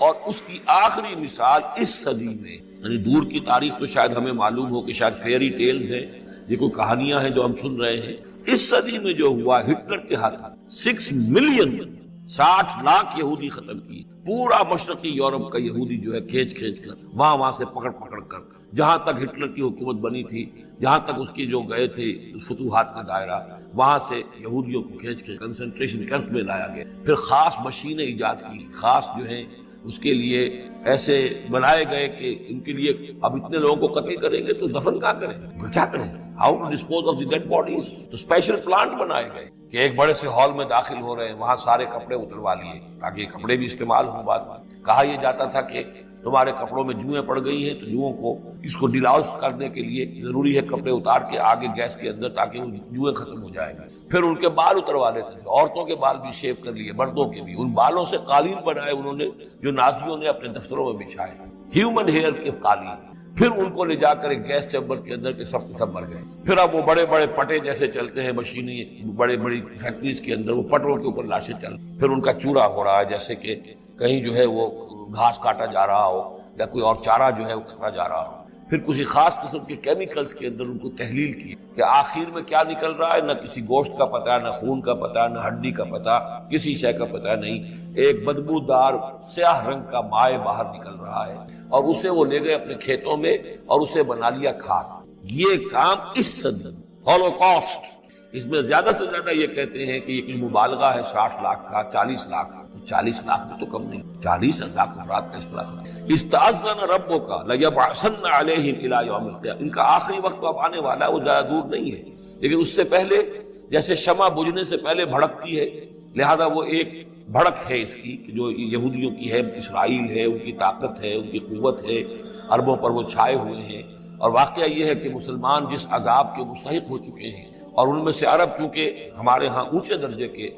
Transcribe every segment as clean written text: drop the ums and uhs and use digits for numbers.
اور اس کی آخری مثال اس صدی میں، یعنی دور کی تاریخ تو شاید ہمیں معلوم ہو کہ شاید فیری ٹیلز ہیں، یہ کوئی کہانیاں ہیں جو ہم سن رہے ہیں، اس صدی میں جو ہوا ہٹلر کے ہاتھ 6 ملین 60 لاکھ یہودی ختم کیے، پورا مشرقی یورپ کا یہودی جو ہے کھینچ کر وہاں سے پکڑ کر جہاں تک ہٹلر کی حکومت بنی تھی، جہاں تک اس کی جو گئے تھے فتوحات کا دائرہ، وہاں سے یہودیوں کو کھینچ کے کنسنٹریشن کیمپس میں لایا گیا۔ پھر خاص مشینیں ایجاد کی، خاص جو ہیں اس کے لیے ایسے بنائے گئے کہ ان کے لیے اب اتنے لوگوں کو قتل کریں گے تو دفن کیا کریں، کیا کریں، how to dispose of the dead bodies, تو اسپیشل پلانٹ بنائے گئے کہ ایک بڑے سے ہال میں داخل ہو رہے ہیں، وہاں سارے کپڑے اتروا لیے تاکہ یہ کپڑے بھی استعمال ہوں۔ بعد میں کہا یہ جاتا تھا کہ تمہارے کپڑوں میں جوئیں پڑ گئی ہیں تو جوؤں کو اس کو ڈیلاؤس کرنے کے لیے ضروری ہے کپڑے اتار کے آگے گیس کے اندر تاکہ وہ جوئیں ختم ہو جائیں گے۔ پھر ان کے بال اتروا لیتے تھے، عورتوں کے بال بھی شیو کر لیے، مردوں کے بھی، ان بالوں سے قالین بنائے انہوں نے جو نازیوں نے اپنے دفتروں میں بچھائے، ہیومن ہیئر کے قالین۔ پھر ان کو لے جا کر ایک گیس چیمبر کے اندر کے سب مر گئے۔ پھر اب وہ بڑے بڑے پٹے جیسے چلتے ہیں مشینی بڑی فیکٹریز کے اندر، وہ پٹوں کے اوپر لاشیں چل، پھر ان کا چورا ہو رہا ہے جیسے کہ کہیں جو ہے وہ گھاس کاٹا جا رہا ہو یا کوئی اور چارہ جو ہے وہ کھانا جا رہا ہو۔ پھر کسی خاص قسم کے کیمیکلز کے اندر ان کو تحلیل کی کہ آخر میں کیا نکل رہا ہے، نہ کسی گوشت کا پتہ، نہ خون کا پتہ، نہ ہڈی کا پتہ، کسی شے کا پتہ نہیں، ایک بدبودار سیاہ رنگ کا مائع باہر نکل رہا ہے، اور اسے وہ لے گئے اپنے کھیتوں میں اور اسے بنا لیا کھاد۔ یہ کام اس صدی ہولوکاسٹ، اس میں زیادہ سے زیادہ یہ کہتے ہیں کہ یہ کوئی مبالغہ ہے 60 لاکھ کا، 40 لاکھ، 40 لاکھ میں تو کم نہیں، 40 لاکھ افراد کا اس طرح سے۔ استأذن ربک لیبعثن علیہم الی یوم القیامہ، ان کا آخری وقت تو اب آنے والا ہے، وہ زیادہ دور نہیں ہے، لیکن اس سے پہلے جیسے شمع بجھنے سے پہلے بھڑکتی ہے، لہذا وہ ایک بھڑک ہے اس کی جو یہودیوں کی ہے، اسرائیل ہے، ان کی طاقت ہے، ان کی قوت ہے، عربوں پر وہ چھائے ہوئے ہیں۔ اور واقعہ یہ ہے کہ مسلمان جس عذاب کے مستحق ہو چکے ہیں، اور ان میں سے عرب چونکہ ہمارے ہاں اونچے درجے کے،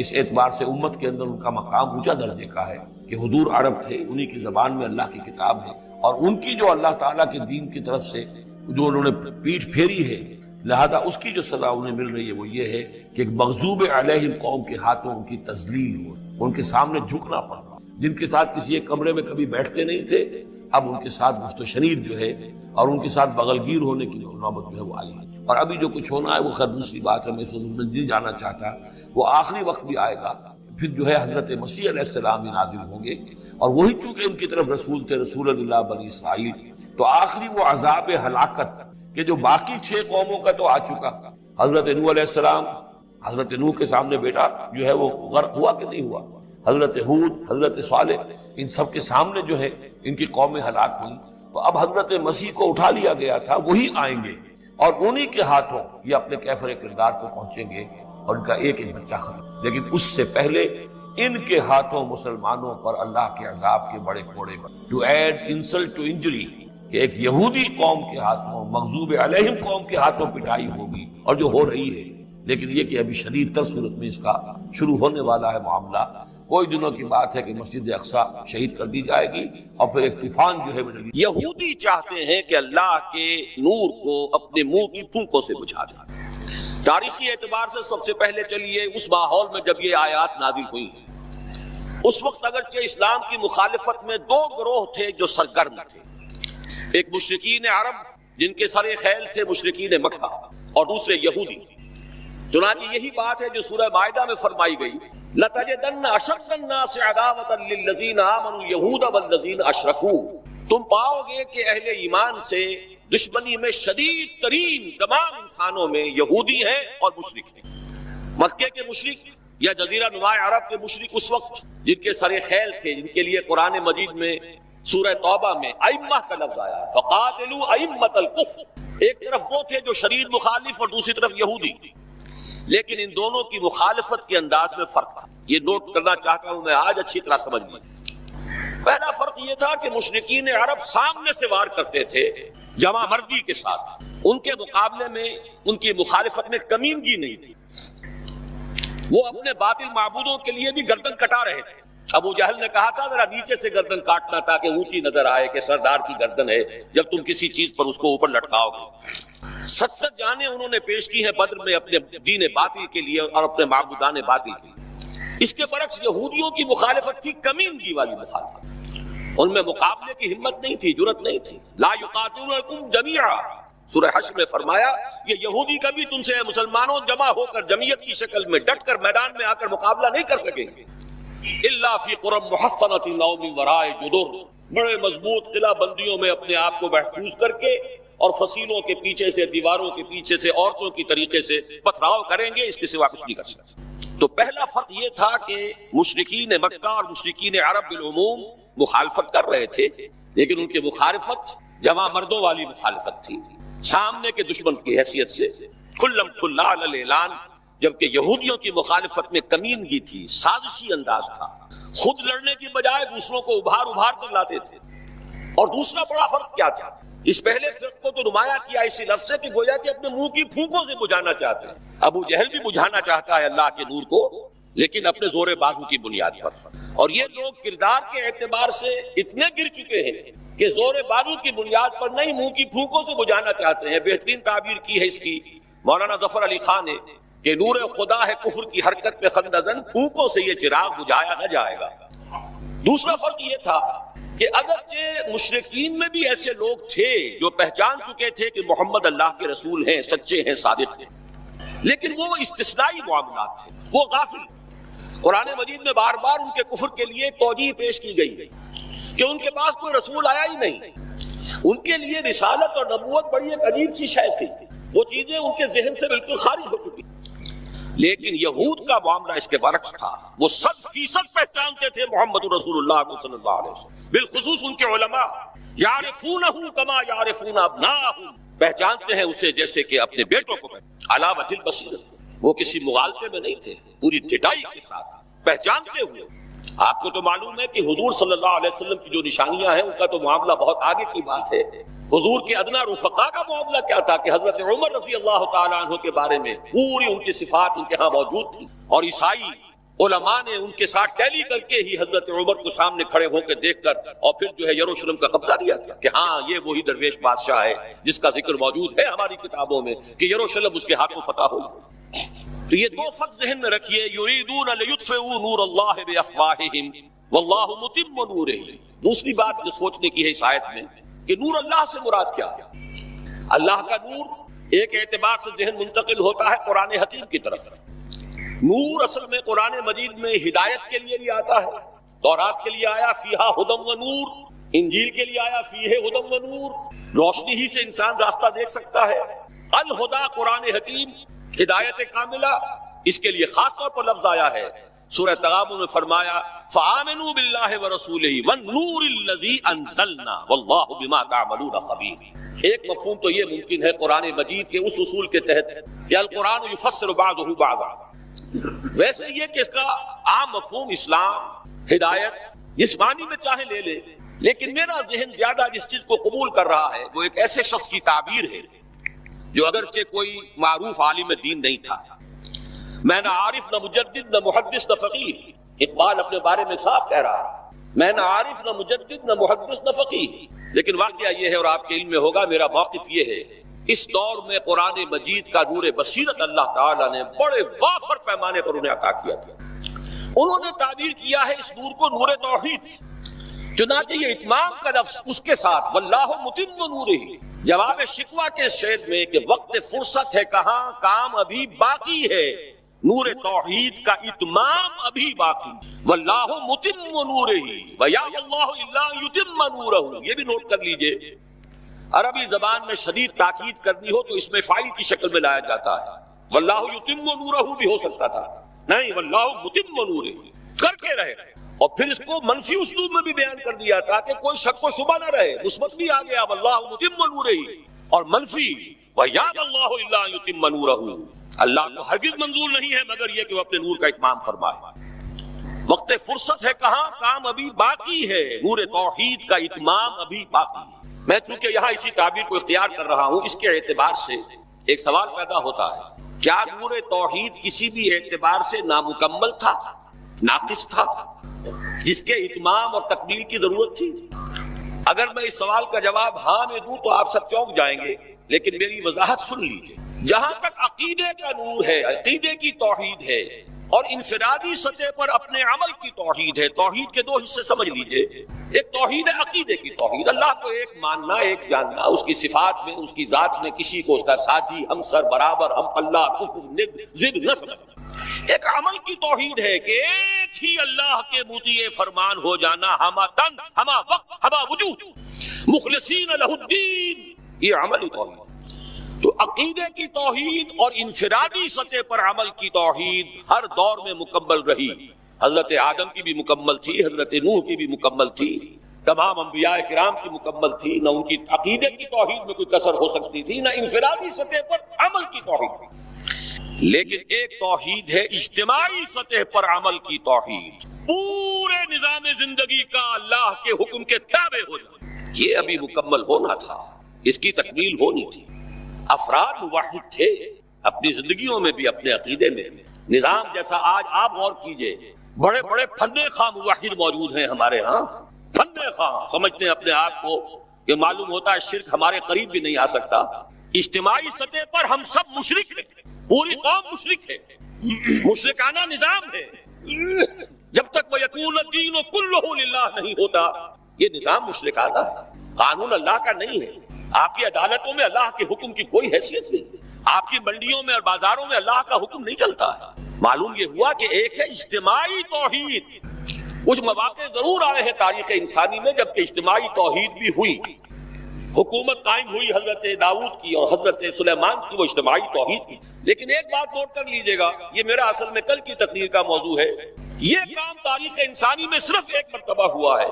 اس اعتبار سے امت کے اندر ان کا مقام اونچا درجے کا ہے کہ حضور عرب تھے، انہی کی زبان میں اللہ کی کتاب ہے، اور ان کی جو اللہ تعالیٰ کے دین کی طرف سے جو انہوں نے پیٹھ پھیری ہے، لہذا اس کی جو سزا انہیں مل رہی ہے وہ یہ ہے کہ ایک مغضوب علیہم قوم کے ہاتھوں ان کی تذلیل ہو، ان کے سامنے جھکنا پڑ رہا، جن کے ساتھ کسی ایک کمرے میں کبھی بیٹھتے نہیں تھے، اب ان کے ساتھ گفت و شنید جو ہے اور ان کے ساتھ بغل گیر ہونے کی نوبت جو ہے وہ آئی ہے۔ اور ابھی جو کچھ ہونا ہے وہ خیر دوسری بات ہے، میں اس میں نہیں جانا چاہتا، وہ آخری وقت بھی آئے گا، پھر جو ہے حضرت مسیح علیہ السلام بھی نازل ہوں گے، اور وہی چونکہ ان کی طرف رسول تھے، رسول اللہ بنی اسرائیل، تو آخری وہ عذاب ہلاکت کہ جو باقی 6 قوموں کا تو آ چکا، حضرت نوح علیہ السلام، حضرت نوح کے سامنے بیٹا جو ہے وہ غرق ہوا کہ نہیں ہوا، حضرت ہود، حضرت صالح، ان سب کے سامنے جو ہے ان کی قومیں ہلاک ہوئیں، تو اب حضرت مسیح کو اٹھا لیا گیا تھا، وہی آئیں گے اور انہی کے ہاتھوں یہ اپنے کیفر کردار کو پہنچیں گے اور ان کا ایک ایک بچہ ختم، لیکن اس سے پہلے ان کے ہاتھوں مسلمانوں پر اللہ کے عذاب کے بڑے کوڑے بنے۔ To add insult to injury, کہ ایک یہودی قوم کے ہاتھوں، مغضوب علیہم قوم کے ہاتھوں پٹائی ہوگی، اور جو ہو رہی ہے، لیکن یہ کہ ابھی شدید تر صورت میں اس کا شروع ہونے والا ہے معاملہ۔ کوئی دنوں کی بات ہے کہ مسجد اقصی شہید کر دی جائے گی، اور پھر ایک طوفان جو ہے یہودی چاہتے ہیں کہ اللہ کے نور کو اپنے منہ کی پھونکوں سے بجھا دیں۔ تاریخی اعتبار سے سب سے پہلے چلیے اس ماحول میں جب یہ آیات نازل ہوئی ہیں، اس وقت اگرچہ اسلام کی مخالفت میں 2 گروہ تھے جو سرگرم تھے، ایک مشرکین عرب جن کے سر خیل تھے مشرکین مکہ، اور دوسرے یہودی۔ چنانچہ یہی بات ہے جو سورہ مائدہ میں فرمائی گئی، لَتَجِدَنَّ أَشَدَّ النَّاسِ عَدَاوَةً لِلَّذِينَ آمَنُوا الْيَهُودَ وَالَّذِينَ أَشْرَكُوا، تم پاؤ گے کہ اہل ایمان سے دشمنی میں شدید ترین تمام انسانوں میں یہودی ہیں اور مشرک ہیں۔ مکے کے مشرک یا جزیرہ نما عرب کے مشرک اس وقت جن کے سر خیل تھے، جن کے لیے قرآن مجید میں سورہ توبہ میں ائمہ کا لفظ آیا ہے، فقاتلوا ائمۃ الکفر، ایک طرف وہ تھے جو شدید مخالف اور دوسری طرف یہودی، لیکن ان دونوں کی مخالفت کے انداز میں فرق تھا، یہ نوٹ کرنا چاہتا ہوں میں آج، اچھی طرح سمجھ لیں۔ پہلا فرق یہ تھا کہ مشرکین عرب سامنے سے وار کرتے تھے جمع مردی کے ساتھ، ان کے مقابلے میں ان کی مخالفت میں کمینگی نہیں تھی، وہ اپنے باطل معبودوں کے لیے بھی گردن کٹا رہے تھے۔ ابو جہل نے کہا تھا ذرا نیچے سے گردن کاٹنا تاکہ اونچی نظر آئے کہ سردار کی گردن ہے، جب تم کسی چیز پر اس کو اوپر لٹکاؤ گے۔ 70 جانیں انہوں نے پیش کی ہیں بدر میں اپنے دین باطل کے لیے اور اپنے معبودان باطل کے لیے۔ اس کے برعکس یہودیوں کی مخالفت تھی کمینگی والی مخالفت، ان میں مقابلے کی ہمت نہیں تھی، جرت نہیں تھی. لا یقاتلونکم جمیعا، سورہ حشر میں فرمایا یہ یہودی کبھی تم سے مسلمانوں جمع ہو کر جمعیت کی شکل میں ڈٹ کر میدان میں آ کر مقابلہ نہیں کر سکیں گے. الا فی قرى محصنۃ او من وراء جدر، بڑے مضبوط قلعہ بندیوں میں اپنے آپ کو محفوظ کر کے اور فصیلوں کے پیچھے سے، دیواروں کے پیچھے سے، عورتوں کی طریقے سے پتھراؤ کریں گے، اس کے سوا کچھ نہیں کر سکتے. تو پہلا فرق یہ تھا کہ مشرکین مکہ اور مشرکین عرب بالعموم مخالفت کر رہے تھے، لیکن ان کی مخالفت جمع مردوں والی مخالفت تھی، سامنے کے دشمن کی حیثیت سے کھلم کھلا علی الاعلان. جبکہ یہودیوں کی مخالفت میں کمینگی تھی، سازشی انداز تھا، خود لڑنے کی بجائے دوسروں کو ابھار ابھار کر لاتے تھے. اور دوسرا بڑا فرق کیا تھا؟ اس پہلے فرق کو تو نمایاں کیا اسی لفظ سے کہ گویا کہ اپنے منہ کی پھونکوں سے بجھانا چاہتے ہیں. ابو جہل بھی بجھانا چاہتا ہے اللہ کے نور کو، لیکن اپنے زور بازو کی بنیاد پر. اور یہ لوگ کردار کے اعتبار سے اتنے گر چکے ہیں کہ زور بازو کی بنیاد پر نہیں، منہ کی پھونکوں سے بجھانا چاہتے ہیں. بہترین تعبیر کی ہے اس کی مولانا ظفر علی خان نے کہ نور خدا ہے کفر کی حرکت پہ خندزن، پھونکوں سے یہ چراغ بجھایا نہ جائے گا. دوسرا فرق یہ تھا کہ اگرچہ مشرکین میں بھی ایسے لوگ تھے جو پہچان چکے تھے کہ محمد اللہ کے رسول ہیں، سچے ہیں، صادق ہیں، لیکن وہ استثنائی معاملات تھے، وہ غافل. قرآن مجید میں بار بار ان کے کفر کے لیے توجیہ پیش کی گئی کہ ان کے پاس کوئی رسول آیا ہی نہیں. ان کے لیے رسالت اور نبوت بڑی ایک عجیب سی شے تھی، وہ چیزیں ان کے ذہن سے بالکل خارج ہو چکی. لیکن یہود کا معاملہ اس کے برعکس تھا، وہ 100% پہچانتے تھے محمد رسول اللہ کو صلی اللہ علیہ وسلم. بالخصوص ان کے علماء یعرفونہ کما یعرفون ابناءہم، پہچانتے ہیں اسے جیسے کہ اپنے بیٹوں کو. علی وجہ البصیرۃ، وہ کسی مغالطے میں نہیں تھے، پوری ڈٹائی کے ساتھ پہچانتے ہوئے. آپ کو تو معلوم ہے کہ حضور صلی اللہ علیہ وسلم کی جو نشانیاں ہیں ان کا تو معاملہ بہت آگے کی بات ہے. حضور کے ادنا رفقا کا معاملہ کیا تھا کہ حضرت عمر رضی اللہ تعالیٰ عنہ کے بارے میں پوری ان کی صفات ان کے ہاں موجود تھی، اور عیسائی علماء نے ان کے ساتھ ٹیلی کر کے ہی حضرت عمر کو سامنے کھڑے ہو کے دیکھ کر اور پھر جو ہے یروشلم کا قبضہ دیا تھا کہ ہاں یہ وہی درویش بادشاہ ہے جس کا ذکر موجود ہے ہماری کتابوں میں کہ یروشلم اس کے ہاتھوں فتح ہو. تو یہ دو فرق ذہن میں رکھیے، یریدون لیطفئوا نور اللہ بافواہہم واللہ متم نورہ. دوسری بات جو سوچنے کی ہے اس آیت میں کہ نور اللہ سے مراد کیا ہے. اللہ کا نور ایک اعتبار سے ذہن منتقل ہوتا ہے قرآن حکیم کی طرف. نور اصل میں قرآن مجید میں ہدایت کے لیے بھی آتا ہے. تورات کے لیے آیا فیہا ھدی و نور، انجیل کے لیے آیا فیہ ھدی و نور، روشنی ہی سے انسان راستہ دیکھ سکتا ہے. الہدیٰ قرآن حکیم، ہدایت کاملہ، اس کے لیے خاص طور پر لفظ آیا ہے. سورہ تغابن میں فرمایا فآمنوا باللہ ورسولہ والنور الذی انزلنا واللہ بما تعملون خبیر. ایک مفہوم تو یہ ممکن ہے قرآن مجید کے اس اصول کے تحت کہ القرآن یفسر بعضہ بعضا. ویسے یہ کہ اس کا عام مفہوم اسلام، ہدایت، جس معنی میں چاہے لے لے، لیکن میرا ذہن زیادہ جس چیز کو قبول کر رہا ہے وہ ایک ایسے شخص کی تعبیر ہے جو اگرچہ کوئی معروف عالم دین نہیں تھا. میں نہ عارف، نہ مجدد، نہ محدث، نہ فقیہ. اقبال اپنے بارے میں صاف کہہ رہا ہے، میں نہ عارف، نہ مجدد، نہ محدث، نہ فقیہ. لیکن واقعہ یہ ہے اور آپ کے علم میں ہوگا، میرا موقف یہ ہے، اس دور میں قرآن مجید کا نور بصیرت اللہ تعالیٰ نے بڑے وافر پیمانے پر انہیں عطا کیا تھا. انہوں نے تعبیر کیا ہے اس نور کو نور توحید. چنانچہ یہ اتمام کا لفظ اس کے ساتھ واللہ متم نورہ، جواب شکوہ کے شعر میں کہ وقت فرصت ہے کہاں، کام ابھی باقی ہے، نور توحید کا اتمام ابھی باقی. واللہ متم نورہ ویا اللہ الا یتم نورہ. یہ بھی نوٹ کر لیجئے، عربی زبان میں شدید تاکید کرنی ہو تو اس میں فاعل کی شکل میں لایا جاتا ہے. واللہ یتم نورہ بھی ہو سکتا تھا، نہیں، واللہ متم نورہ کر کے رہے. اور پھر اس کو منفی اسلوب میں بھی بیان کر دیا تھا کہ کوئی شک و شبہ نہ رہے. مثبت بھی آ گیا واللہ متم نورہ، اور منفی ویا اللہ الا یتم نورہ، اللہ کو ہرگز منظور نہیں ہے مگر یہ کہ وہ اپنے نور کا اتمام فرمائے. وقت فرصت ہے کہاں، کام ابھی باقی ہے، نور توحید کا اتمام ابھی باقی ہے. میں چونکہ یہاں اسی تعبیر کو اختیار کر رہا ہوں، اس کے اعتبار سے ایک سوال پیدا ہوتا ہے، کیا نور توحید کسی بھی اعتبار سے نامکمل تھا، ناقص تھا، جس کے اتمام اور تکمیل کی ضرورت تھی؟ اگر میں اس سوال کا جواب ہاں میں دوں تو آپ سب چونک جائیں گے، لیکن میری وضاحت سن لیجیے. جہاں تک عقیدے کا نور ہے، عقیدے کی توحید ہے، اور انفرادی سطح پر اپنے عمل کی توحید ہے۔ توحید کے دو حصے سمجھ لیجئے، ایک توحید ہے عقیدے کی توحید، اللہ کو ایک ماننا، ایک جاننا، اس کی صفات میں، اس کی ذات میں کسی کو اس کا ساتھی، ہم سر برابر، ہم اللہ، کفر، ند، ضد نہ سمجھنا۔ ایک عمل کی توحید ہے کہ ایک ہی اللہ کے مطیع فرمان ہو جانا، ہما تن، ہما وقت، ہما وجود، مخلصین لہ الدین، یہ عملی توحید۔ تو عقیدے کی توحید اور انفرادی سطح پر عمل کی توحید ہر دور میں مکمل رہی۔ حضرت آدم کی بھی مکمل تھی، حضرت نوح کی بھی مکمل تھی، تمام انبیاء کرام کی مکمل تھی، نہ ان کی عقیدے کی توحید میں کوئی کسر ہو سکتی تھی، نہ انفرادی سطح پر عمل کی توحید تھی۔ لیکن ایک توحید ہے اجتماعی سطح پر عمل کی توحید، پورے نظام زندگی کا اللہ کے حکم کے تابع ہو جانا، یہ ابھی مکمل ہونا تھا، اس کی تکمیل ہونی تھی۔ افراد موحد تھے اپنی زندگیوں میں بھی، اپنے عقیدے میں بھی۔ نظام جیسا آج آپ غور کیجئے، بڑے بڑے فنے خواہ موحد موجود ہیں ہمارے ہاں، فنے خواہ سمجھتے ہیں اپنے آپ کو کہ معلوم ہوتا ہے شرک ہمارے قریب بھی نہیں آ سکتا۔ اجتماعی سطح پر ہم سب مشرک ہیں، پوری قوم مشرک ہے، مشرکانہ نظام ہے۔ جب تک وَيَكُونَ الدِّينُ كُلُّهُ لِلَّهِ نہیں ہوتا، یہ نظام مشرکانہ ہے، قانون اللہ کا نہیں ہے۔ آپ کی عدالتوں میں اللہ کے حکم کی کوئی حیثیت نہیں، آپ کی منڈیوں میں اور بازاروں میں اللہ کا حکم نہیں چلتا ہے۔ معلوم یہ ہوا کہ ایک ہے اجتماعی توحید۔ کچھ مواقع ضرور آئے ہیں تاریخ انسانی میں جبکہ اجتماعی توحید بھی ہوئی، حکومت قائم ہوئی حضرت داؤد کی اور حضرت سلیمان کی، وہ اجتماعی توحید کی۔ لیکن ایک بات نوٹ کر لیجئے گا، یہ میرا اصل میں کل کی تقریر کا موضوع ہے، یہ کام تاریخ انسانی میں صرف ایک مرتبہ ہوا ہے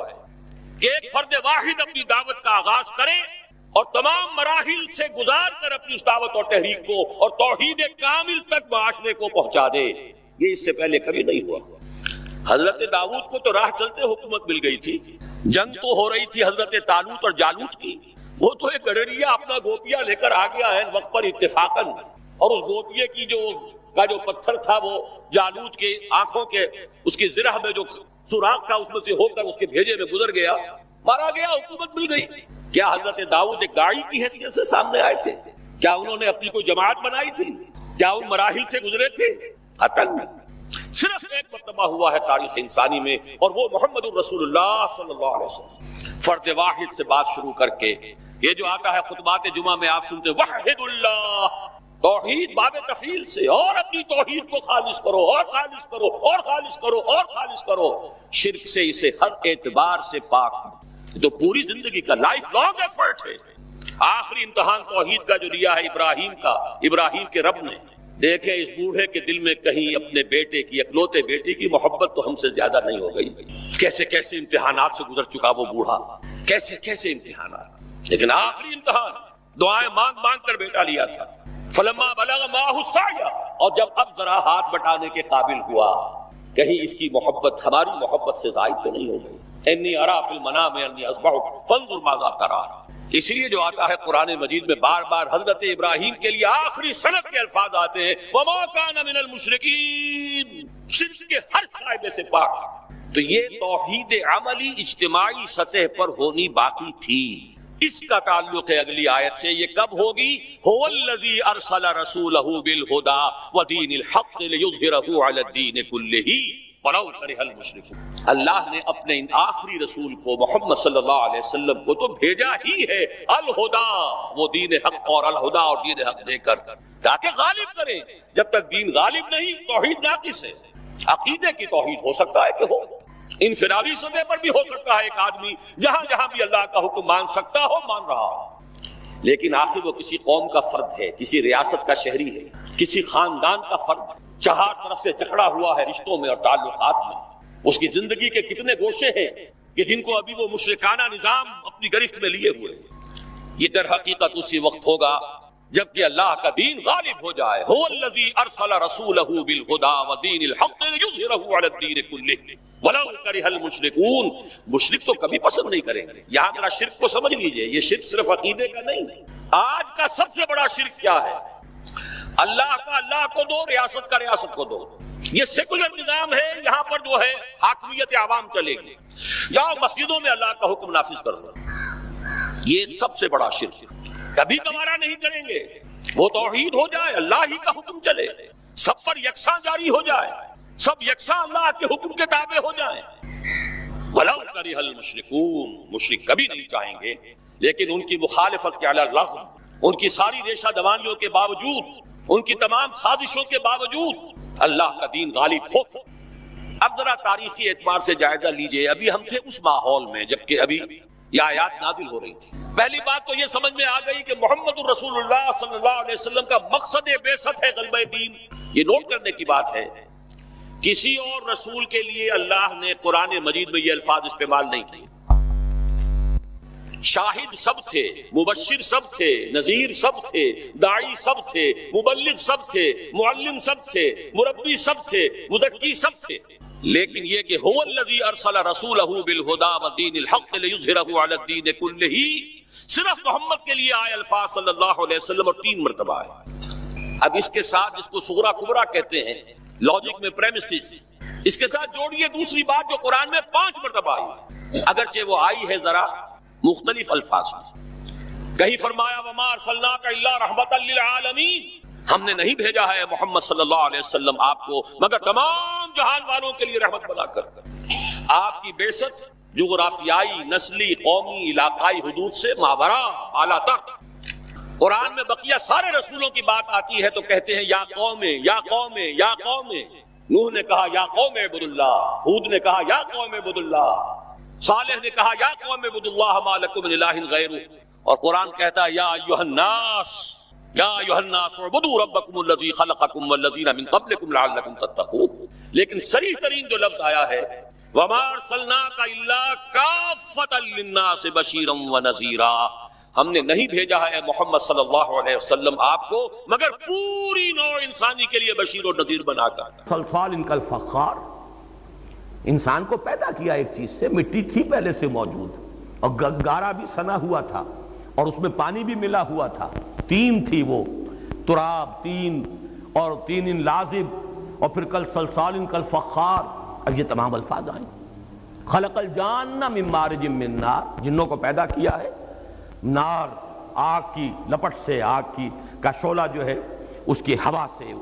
کہ ایک فرد واحد اپنی دعوت کا آغاز کرے اور تمام مراحل سے گزار کر اپنی اس دعوت اور تحریک کو اور توحید کامل تک معاشرے کو پہنچا دے، یہ اس سے پہلے کبھی نہیں ہوا۔ حضرت داؤد کو تو راہ چلتے حکومت مل گئی تھی، جنگ تو ہو رہی تھی حضرت طالوت اور جالوت کی، وہ تو ایک گڈریا اپنا گوپیا لے کر آ گیا ہے وقت پر اتفاقاً، اور اس گوپیے کی جو پتھر تھا وہ جالوت کے آنکھوں کے اس کی زرہ میں جو سوراخ تھا اس میں سے ہو کر اس کے بھیجے میں گزر گیا، مارا گیا، حکومت مل گئی۔ کیا حضرت داؤد ایک داعی کی حیثیت سے سامنے آئے تھے؟ کیا انہوں نے اپنی کوئی جماعت بنائی تھی؟ کیا ان مراحل سے گزرے تھے؟ قطعاً نہیں۔ صرف ایک مرتبہ ہوا ہے تاریخ انسانی میں، اور وہ محمد الرسول اللہ صلی اللہ علیہ وسلم، فرد واحد سے بات شروع کر کے یہ جو آتا ہے خطبات جمعہ میں آپ سنتے وحد اللہ، توحید باب تفصیل سے، اور اپنی توحید کو خالص کرو اور خالص کرو اور خالص کرو اور خالص کرو، شرک سے اسے ہر اعتبار سے پاک کرو۔ تو پوری زندگی کا لائف لانگ ایفرٹ ہے۔ آخری امتحان توحید کا جو لیا ہے ابراہیم کے رب نے، دیکھیں اس بوڑھے کے دل میں کہیں اپنے بیٹے کی، اکلوتے بیٹے کی محبت تو ہم سے زیادہ نہیں ہو گئی؟ کیسے کیسے امتحانات سے گزر چکا وہ بوڑھا، کیسے کیسے امتحانات، لیکن آخری امتحان دعائیں مانگ مانگ کر بیٹا لیا تھا۔ فلما بلغ معه السعی، اور جب اب ذرا ہاتھ بٹانے کے قابل ہوا، کہیں اس کی محبت ہماری محبت سے زائد تو نہیں ہو گئی؟ انی ارا فی المنام انی اذبحک فانظر ماذا تری، اسی لیے جو آتا ہے قرآن مجید میں بار بار حضرت ابراہیم کے لیے آخری سند کے الفاظ آتے ہیں وما کان من المشرکین، شرک کے ہر شائبے سے پاک۔ تو یہ توحید عملی اجتماعی سطح پر ہونی باقی تھی۔ اس کا تعلق ہے اگلی آیت سے، یہ کب ہوگی؟ هو الذی ارسل رسولہ بالہدی ودین الحق لیظہرہ علی الدین کلہ ولو کرہ المشرکون۔ اللہ نے اپنے ان آخری رسول کو محمد صلی اللہ علیہ وسلم کو تو بھیجا ہی ہے الہدا، وہ دین حق اور الہدا اور دین حق دے کر تاکہ غالب کرے۔ جب تک دین غالب نہیں توحید ناقص ہے۔ عقیدے کی توحید ہو سکتا ہے کہ ہو، انفرادی سطح پر بھی ہو سکتا ہے، ایک آدمی جہاں جہاں بھی اللہ کا حکم مان سکتا ہو مان رہا ہو، لیکن آخر وہ کسی قوم کا فرد ہے، کسی ریاست کا شہری ہے، کسی خاندان کا فرد ہے، چہار طرف سے جکڑا ہوا ہے رشتوں میں اور تعلقات میں۔ اس کی زندگی کے کتنے گوشے ہیں کہ جن کو ابھی وہ مشرکانہ نظام اپنی گرفت میں لیے ہوئے ہیں۔ یہ در حقیقت اسی وقت ہوگا جبکہ اللہ کا دین غالب ہو جائے۔ هو الذی ارسل رسولہ بالہدی ودین الحق لیظہرہ علی الدین کلہ ولو کرہ المشرکون۔ مشرک تو کبھی پسند نہیں کریں گے۔ یہاں ذرا شرک کو سمجھ لیجئے، یہ شرک صرف عقیدے کا نہیں، آج کا سب سے بڑا شرک کیا ہے؟ اللہ کا اللہ کو دو، ریاست کا ریاست کو دو۔ یہ سیکولر نظام ہے، یہاں پر جو ہے حاکمیت عوام چلے گی، جاؤ مسجدوں میں اللہ کا حکم نافذ کر دو۔ یہ سب سے بڑا شرک، کبھی گوارا نہیں کریں گے۔ وہ توحید ہو جائے، اللہ ہی کا حکم چلے، سب پر یکساں جاری ہو جائے، سب یکساں اللہ کے حکم کے تابع ہو جائیں. وَلَوْ كَرِهَ الْمُشْرِكُونَ، مشرک کبھی نہیں چاہیں گے، لیکن ان کی مخالفت کے علی الرغم، ان کی ساری ریشہ دوانیوں کے باوجود، ان کی تمام سازشوں کے باوجود اللہ کا دین غالب ہو. اب ذرا تاریخی اعتبار سے جائزہ لیجئے. ابھی ہم تھے اس ماحول میں جبکہ ابھی یہ آیات نازل ہو رہی تھی. پہلی بات تو یہ سمجھ میں آ گئی کہ محمد الرسول اللہ صلی اللہ علیہ وسلم کا مقصد بعثت ہے غلبہ دین. یہ نوٹ کرنے کی بات ہے، کسی اور رسول کے لیے اللہ نے قرآن مجید میں یہ الفاظ استعمال نہیں کیے. شاہد سب تھے، مبشر سب تھے، نذیر سب تھے، داعی سب تھے، مبلغ سب تھے، معلم سب تھے، مربی سب تھے، مزکی سب تھے. لیکن یہ کہ هو الذی ارسل رسولہ بالہدی ودین الحق لیظہرہ علی الدین کلہ، صرف محمد کے لیے آئے الفاظ صلی اللہ علیہ وسلم اور 3 مرتبہ ہے. اب اس کے ساتھ جس کو صغرا کبرا کہتے ہیں لاجک میں پریمیسز، اس کے ساتھ جوڑیے دوسری بات جو قرآن میں 5 مرتبہ آئی، اگرچہ وہ آئی ہے ذرا مختلف الفاظ میں. کہیں فرمایا وما ارسلناک الا رحمۃ للعالمین، ہم نے نہیں بھیجا ہے محمد صلی اللہ علیہ وسلم آپ کو مگر تمام جہان والوں کے لیے رحمت بنا کر. آپ کی بعثت جغرافیائی، نسلی، قومی، علاقائی حدود سے ماورا اعلیٰ تک. قرآن میں بقیہ سارے رسولوں کی بات آتی ہے تو کہتے ہیں یا قوم یا قوم یا قوم. نوح نے کہا یا قوم اعبدوا اللہ، ہود نے کہا یا قوم اعبدوا اللہ، صالح نے کہا یا قوم اعبدوا اللہ ما لکم من الہ غیرہ. اور قرآن کہتا ہے یا ایھا الناس، یا ایھا الناس اعبدوا ربکم الذی خلقکم والذین من قبلکم لعلکم تتقون. لیکن صریح ترین جو لفظ آیا ہے وما ارسلناک الا کافۃ للناس بشیرا ونذیرا، ہم نے نہیں بھیجا ہے محمد صلی اللہ علیہ وسلم آپ کو مگر پوری نوع انسانی کے لیے بشیر و نذیر بنا کر. صلصال کالفخار، انسان کو پیدا کیا ایک چیز سے، مٹی تھی پہلے سے موجود اور گارا بھی سنا ہوا تھا اور اس میں پانی بھی ملا ہوا تھا. 3 تھی وہ، تراب 3 اور 3 لازب اور پھر کل صلصال کالفخار. اب یہ تمام الفاظ آئیں. خلق الجان من مارج من نار، جنوں کو پیدا کیا ہے نار، آگ کی لپٹ سے، آگ کی کا شعلہ جو ہے اس کی ہوا سے،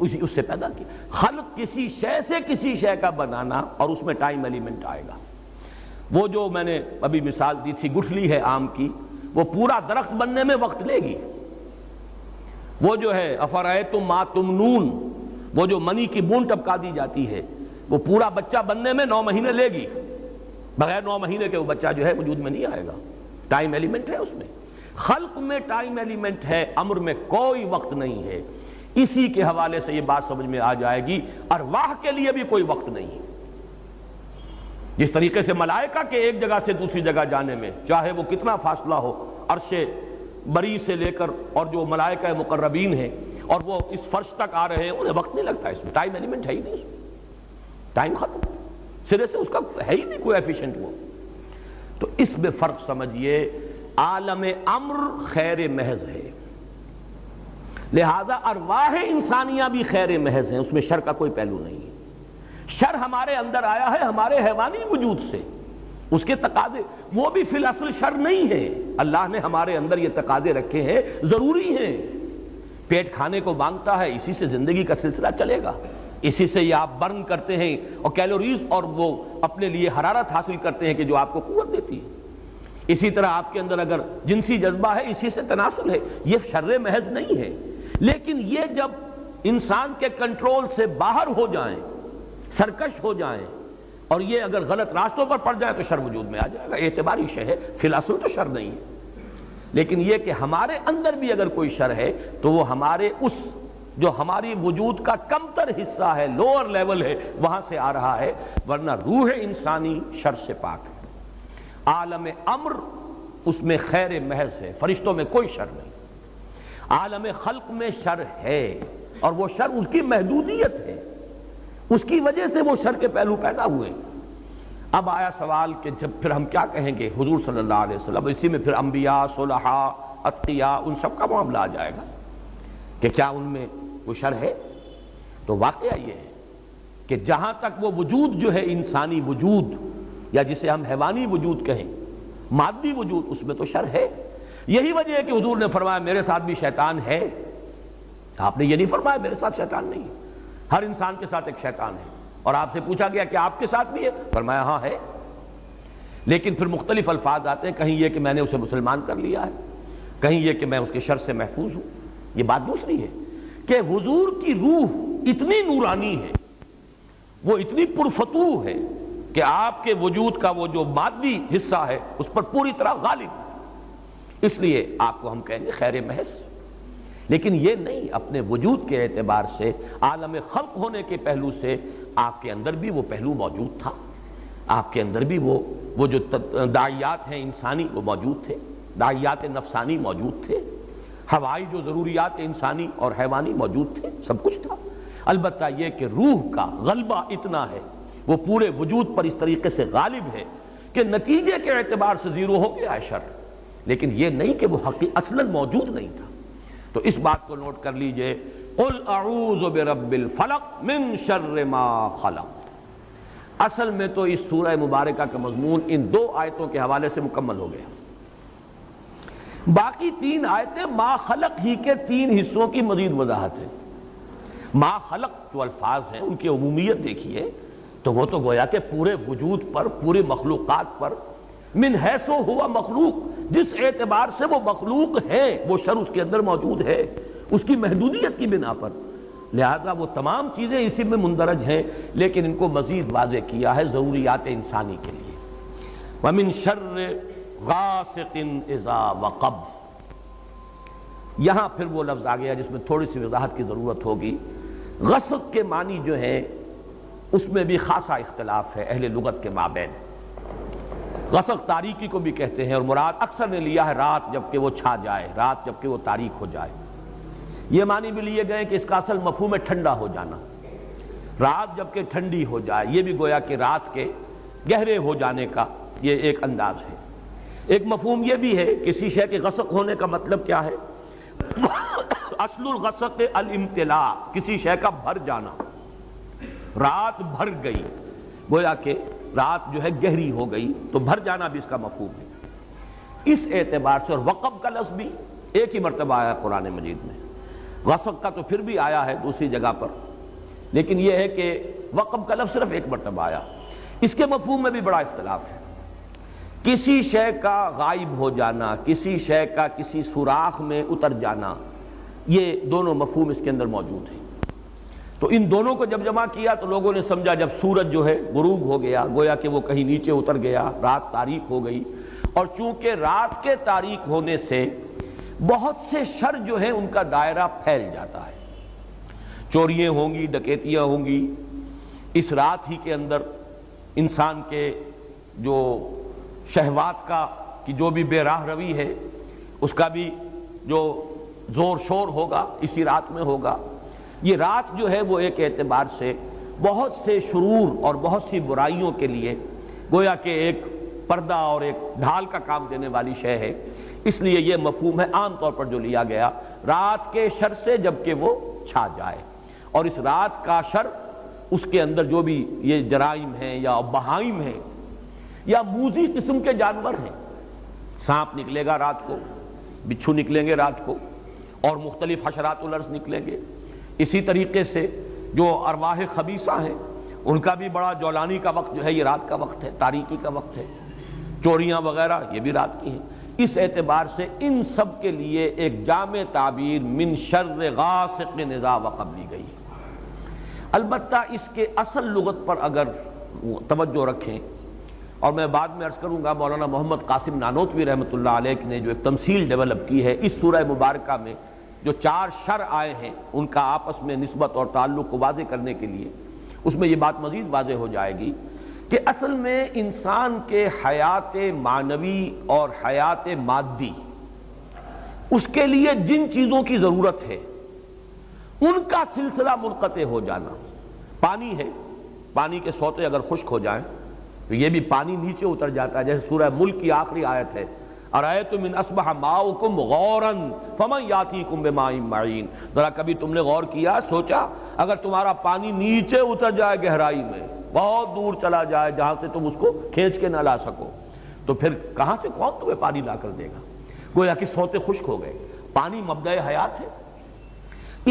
اس سے پیدا کیا. خلق کسی شے سے کسی شے کا بنانا اور اس میں ٹائم ایلیمنٹ آئے گا. وہ جو میں نے ابھی مثال دی تھی گٹھلی ہے آم کی، وہ پورا درخت بننے میں وقت لے گی. وہ جو ہے افرأیتم ما تمنون، وہ جو منی کی بوند ٹپکا دی جاتی ہے، وہ پورا بچہ بننے میں 9 مہینے لے گی. بغیر 9 مہینے کے وہ بچہ جو ہے وجود میں نہیں آئے گا. ٹائم ایلیمنٹ ہے اس میں. خلق میں ٹائم ایلیمنٹ ہے، امر میں کوئی وقت نہیں ہے. اسی کے حوالے سے یہ بات سمجھ میں آ جائے گی ارواح کے لیے بھی کوئی وقت نہیں ہے. جس طریقے سے ملائکہ کے ایک جگہ سے دوسری جگہ جانے میں چاہے وہ کتنا فاصلہ ہو، عرش بری سے لے کر، اور جو ملائکہ مقربین ہیں اور وہ اس فرش تک آ رہے ہیں، انہیں وقت نہیں لگتا. اس میں ٹائم ایلیمنٹ ہے ہی نہیں. اس میں ٹائم ختم سرے سے، اس کا ہے ہی نہیں کوئی ایفیشنٹ. وہ تو اس میں فرق سمجھیے. عالم امر خیر محض ہے، لہذا ارواح انسانیہ بھی خیر محض ہیں، اس میں شر کا کوئی پہلو نہیں ہے. شر ہمارے اندر آیا ہے ہمارے حیوانی وجود سے، اس کے تقاضے وہ بھی فی الاصل شر نہیں ہے. اللہ نے ہمارے اندر یہ تقاضے رکھے ہیں، ضروری ہیں. پیٹ کھانے کو مانگتا ہے، اسی سے زندگی کا سلسلہ چلے گا. اسی سے یہ آپ برن کرتے ہیں اور کیلوریز اور وہ اپنے لیے حرارت حاصل کرتے ہیں کہ جو آپ کو قوت دیتی ہے. اسی طرح آپ کے اندر اگر جنسی جذبہ ہے، اسی سے تناسل ہے. یہ شر محض نہیں ہے. لیکن یہ جب انسان کے کنٹرول سے باہر ہو جائیں، سرکش ہو جائیں، اور یہ اگر غلط راستوں پر پڑ جائے تو شر وجود میں آ جائے گا. اعتباری شے ہے، فی الاصل تو شر نہیں ہے. لیکن یہ کہ ہمارے اندر بھی اگر کوئی شر ہے تو وہ ہمارے اس جو ہماری وجود کا کمتر حصہ ہے، لوور لیول ہے، وہاں سے آ رہا ہے. ورنہ روح انسانی شر سے پاک ہے. عالم امر اس میں خیر محض ہے، فرشتوں میں کوئی شر نہیں. عالم خلق میں شر ہے، اور وہ شر اس کی محدودیت ہے، اس کی وجہ سے وہ شر کے پہلو پیدا ہوئے. اب آیا سوال کہ جب پھر ہم کیا کہیں گے حضور صلی اللہ علیہ وسلم، اسی میں پھر انبیاء، صلحاء، اتقیاء، ان سب کا معاملہ آ جائے گا کہ کیا ان میں کوئی شر ہے. تو واقعہ یہ ہے کہ جہاں تک وہ وجود جو ہے انسانی وجود، یا جسے ہم حیوانی وجود کہیں، مادی وجود، اس میں تو شر ہے. یہی وجہ ہے کہ حضور نے فرمایا میرے ساتھ بھی شیطان ہے. آپ نے یہ نہیں فرمایا میرے ساتھ شیطان نہیں. ہر انسان کے ساتھ ایک شیطان ہے، اور آپ سے پوچھا گیا کہ آپ کے ساتھ بھی ہے؟ فرمایا ہاں ہے، لیکن پھر مختلف الفاظ آتے ہیں، کہیں یہ کہ میں نے اسے مسلمان کر لیا ہے، کہیں یہ کہ میں اس کے شر سے محفوظ ہوں۔ یہ بات دوسری ہے کہ حضور کی روح اتنی نورانی ہے، وہ اتنی پرفتوح ہے کہ آپ کے وجود کا وہ جو مادی حصہ ہے اس پر پوری طرح غالب، اس لیے آپ کو ہم کہیں گے خیر محض۔ لیکن یہ نہیں، اپنے وجود کے اعتبار سے، عالم خلق ہونے کے پہلو سے آپ کے اندر بھی وہ پہلو موجود تھا، آپ کے اندر بھی وہ جو داعیات ہیں انسانی وہ موجود تھے، داعیات نفسانی موجود تھے، ہوائی جو ضروریات انسانی اور حیوانی موجود تھے، سب کچھ تھا۔ البتہ یہ کہ روح کا غلبہ اتنا ہے، وہ پورے وجود پر اس طریقے سے غالب ہے کہ نتیجے کے اعتبار سے زیرو ہو گیا ہے شر، لیکن یہ نہیں کہ وہ اصلاً موجود نہیں تھا۔ تو اس بات کو نوٹ کر لیجئے، قل اعوذ برب الفلق من شر ما خلق۔ اصل میں تو اس سورہ مبارکہ کا مضمون ان دو آیتوں کے حوالے سے مکمل ہو گیا۔ باقی تین آیتیں ما خلق ہی کے تین حصوں کی مزید وضاحت ہے۔ ما خلق جو الفاظ ہیں ان کی عمومیت دیکھیے تو وہ تو گویا کہ پورے وجود پر، پوری مخلوقات پر، من حیث ہوا مخلوق، جس اعتبار سے وہ مخلوق ہے وہ شر اس کے اندر موجود ہے، اس کی محدودیت کی بنا پر، لہذا وہ تمام چیزیں اسی میں مندرج ہیں، لیکن ان کو مزید واضح کیا ہے ضروریات انسانی کے لیے۔ وَمِن شَرِّ غَاسِقٍ إِذَا وَقَبَ، یہاں پھر وہ لفظ آ گیا جس میں تھوڑی سی وضاحت کی ضرورت ہوگی۔ غسق کے معنی جو ہیں اس میں بھی خاصا اختلاف ہے اہل لغت کے مابین۔ غسق تاریکی کو بھی کہتے ہیں، اور مراد اکثر نے لیا ہے رات جب کہ وہ چھا جائے، رات جب کہ وہ تاریک ہو جائے۔ یہ معنی بھی لیے گئے کہ اس کا اصل مفہوم ہے ٹھنڈا ہو جانا، رات جب کہ ٹھنڈی ہو جائے، یہ بھی گویا کہ رات کے گہرے ہو جانے کا یہ ایک انداز ہے۔ ایک مفہوم یہ بھی ہے کسی شے کے غسق ہونے کا مطلب کیا ہے؟ اصل الغسق الامتلاء، کسی شے کا بھر جانا، رات بھر گئی، گویا کہ رات جو ہے گہری ہو گئی، تو بھر جانا بھی اس کا مفہوم ہے اس اعتبار سے۔ اور وقب کا لفظ بھی ایک ہی مرتبہ آیا قرآن مجید میں، غسق کا تو پھر بھی آیا ہے دوسری جگہ پر، لیکن یہ ہے کہ وقب کا لفظ صرف ایک مرتبہ آیا۔ اس کے مفہوم میں بھی بڑا اختلاف ہے۔ کسی شے کا غائب ہو جانا، کسی شے کا کسی سوراخ میں اتر جانا، یہ دونوں مفہوم اس کے اندر موجود ہیں۔ تو ان دونوں کو جب جمع کیا تو لوگوں نے سمجھا جب سورج جو ہے غروب ہو گیا، گویا کہ وہ کہیں نیچے اتر گیا، رات تاریک ہو گئی، اور چونکہ رات کے تاریک ہونے سے بہت سے شر جو ہیں ان کا دائرہ پھیل جاتا ہے، چوریاں ہوں گی، ڈکیتیاں ہوں گی، اس رات ہی کے اندر انسان کے جو شہوات کا کی جو بھی بے راہ روی ہے اس کا بھی جو زور شور ہوگا اسی رات میں ہوگا۔ یہ رات جو ہے وہ ایک اعتبار سے بہت سے شرور اور بہت سی برائیوں کے لیے گویا کہ ایک پردہ اور ایک ڈھال کا کام دینے والی شے ہے، اس لیے یہ مفہوم ہے عام طور پر جو لیا گیا رات کے شر سے جب کہ وہ چھا جائے، اور اس رات کا شر اس کے اندر جو بھی یہ جرائم ہیں یا بہائم ہیں یا موذی قسم کے جانور ہیں، سانپ نکلے گا رات کو، بچھو نکلیں گے رات کو، اور مختلف حشرات الارض نکلیں گے، اسی طریقے سے جو ارواح خبیثہ ہیں ان کا بھی بڑا جولانی کا وقت جو ہے یہ رات کا وقت ہے، تاریکی کا وقت ہے، چوریاں وغیرہ یہ بھی رات کی ہیں۔ اس اعتبار سے ان سب کے لیے ایک جامع تعبیر من شر غاسق اذا وقب لی گئی ہے۔ البتہ اس کے اصل لغت پر اگر توجہ رکھیں، اور میں بعد میں عرض کروں گا مولانا محمد قاسم نانوتوی رحمۃ اللہ علیہ نے جو ایک تمثیل ڈیولپ کی ہے اس سورہ مبارکہ میں جو 4 شر آئے ہیں ان کا آپس میں نسبت اور تعلق کو واضح کرنے کے لیے، اس میں یہ بات مزید واضح ہو جائے گی کہ اصل میں انسان کے حیات معنوی اور حیات مادی اس کے لیے جن چیزوں کی ضرورت ہے ان کا سلسلہ منقطع ہو جانا، پانی ہے، پانی کے سوتے اگر خشک ہو جائیں تو یہ بھی پانی نیچے اتر جاتا ہے، جیسے سورہ ملک کی آخری آیت ہے اَرَأَيْتُم إِنْ أَصْبَحَ مَاؤُكُمْ غَوْرًا فَمَنْ يَأْتِيكُم بِمَاءٍ مَّعِينٍ، ذرا کبھی تم نے غور کیا، سوچا اگر تمہارا پانی نیچے اتر جائے گہرائی میں، بہت دور چلا جائے جہاں سے تم اس کو کھینچ کے نہ لا سکو، تو پھر کہاں سے کون تمہیں پانی لا کر دے گا؟ گویا کہ سوتے خشک ہو گئے، پانی مبدأ حیات ہے۔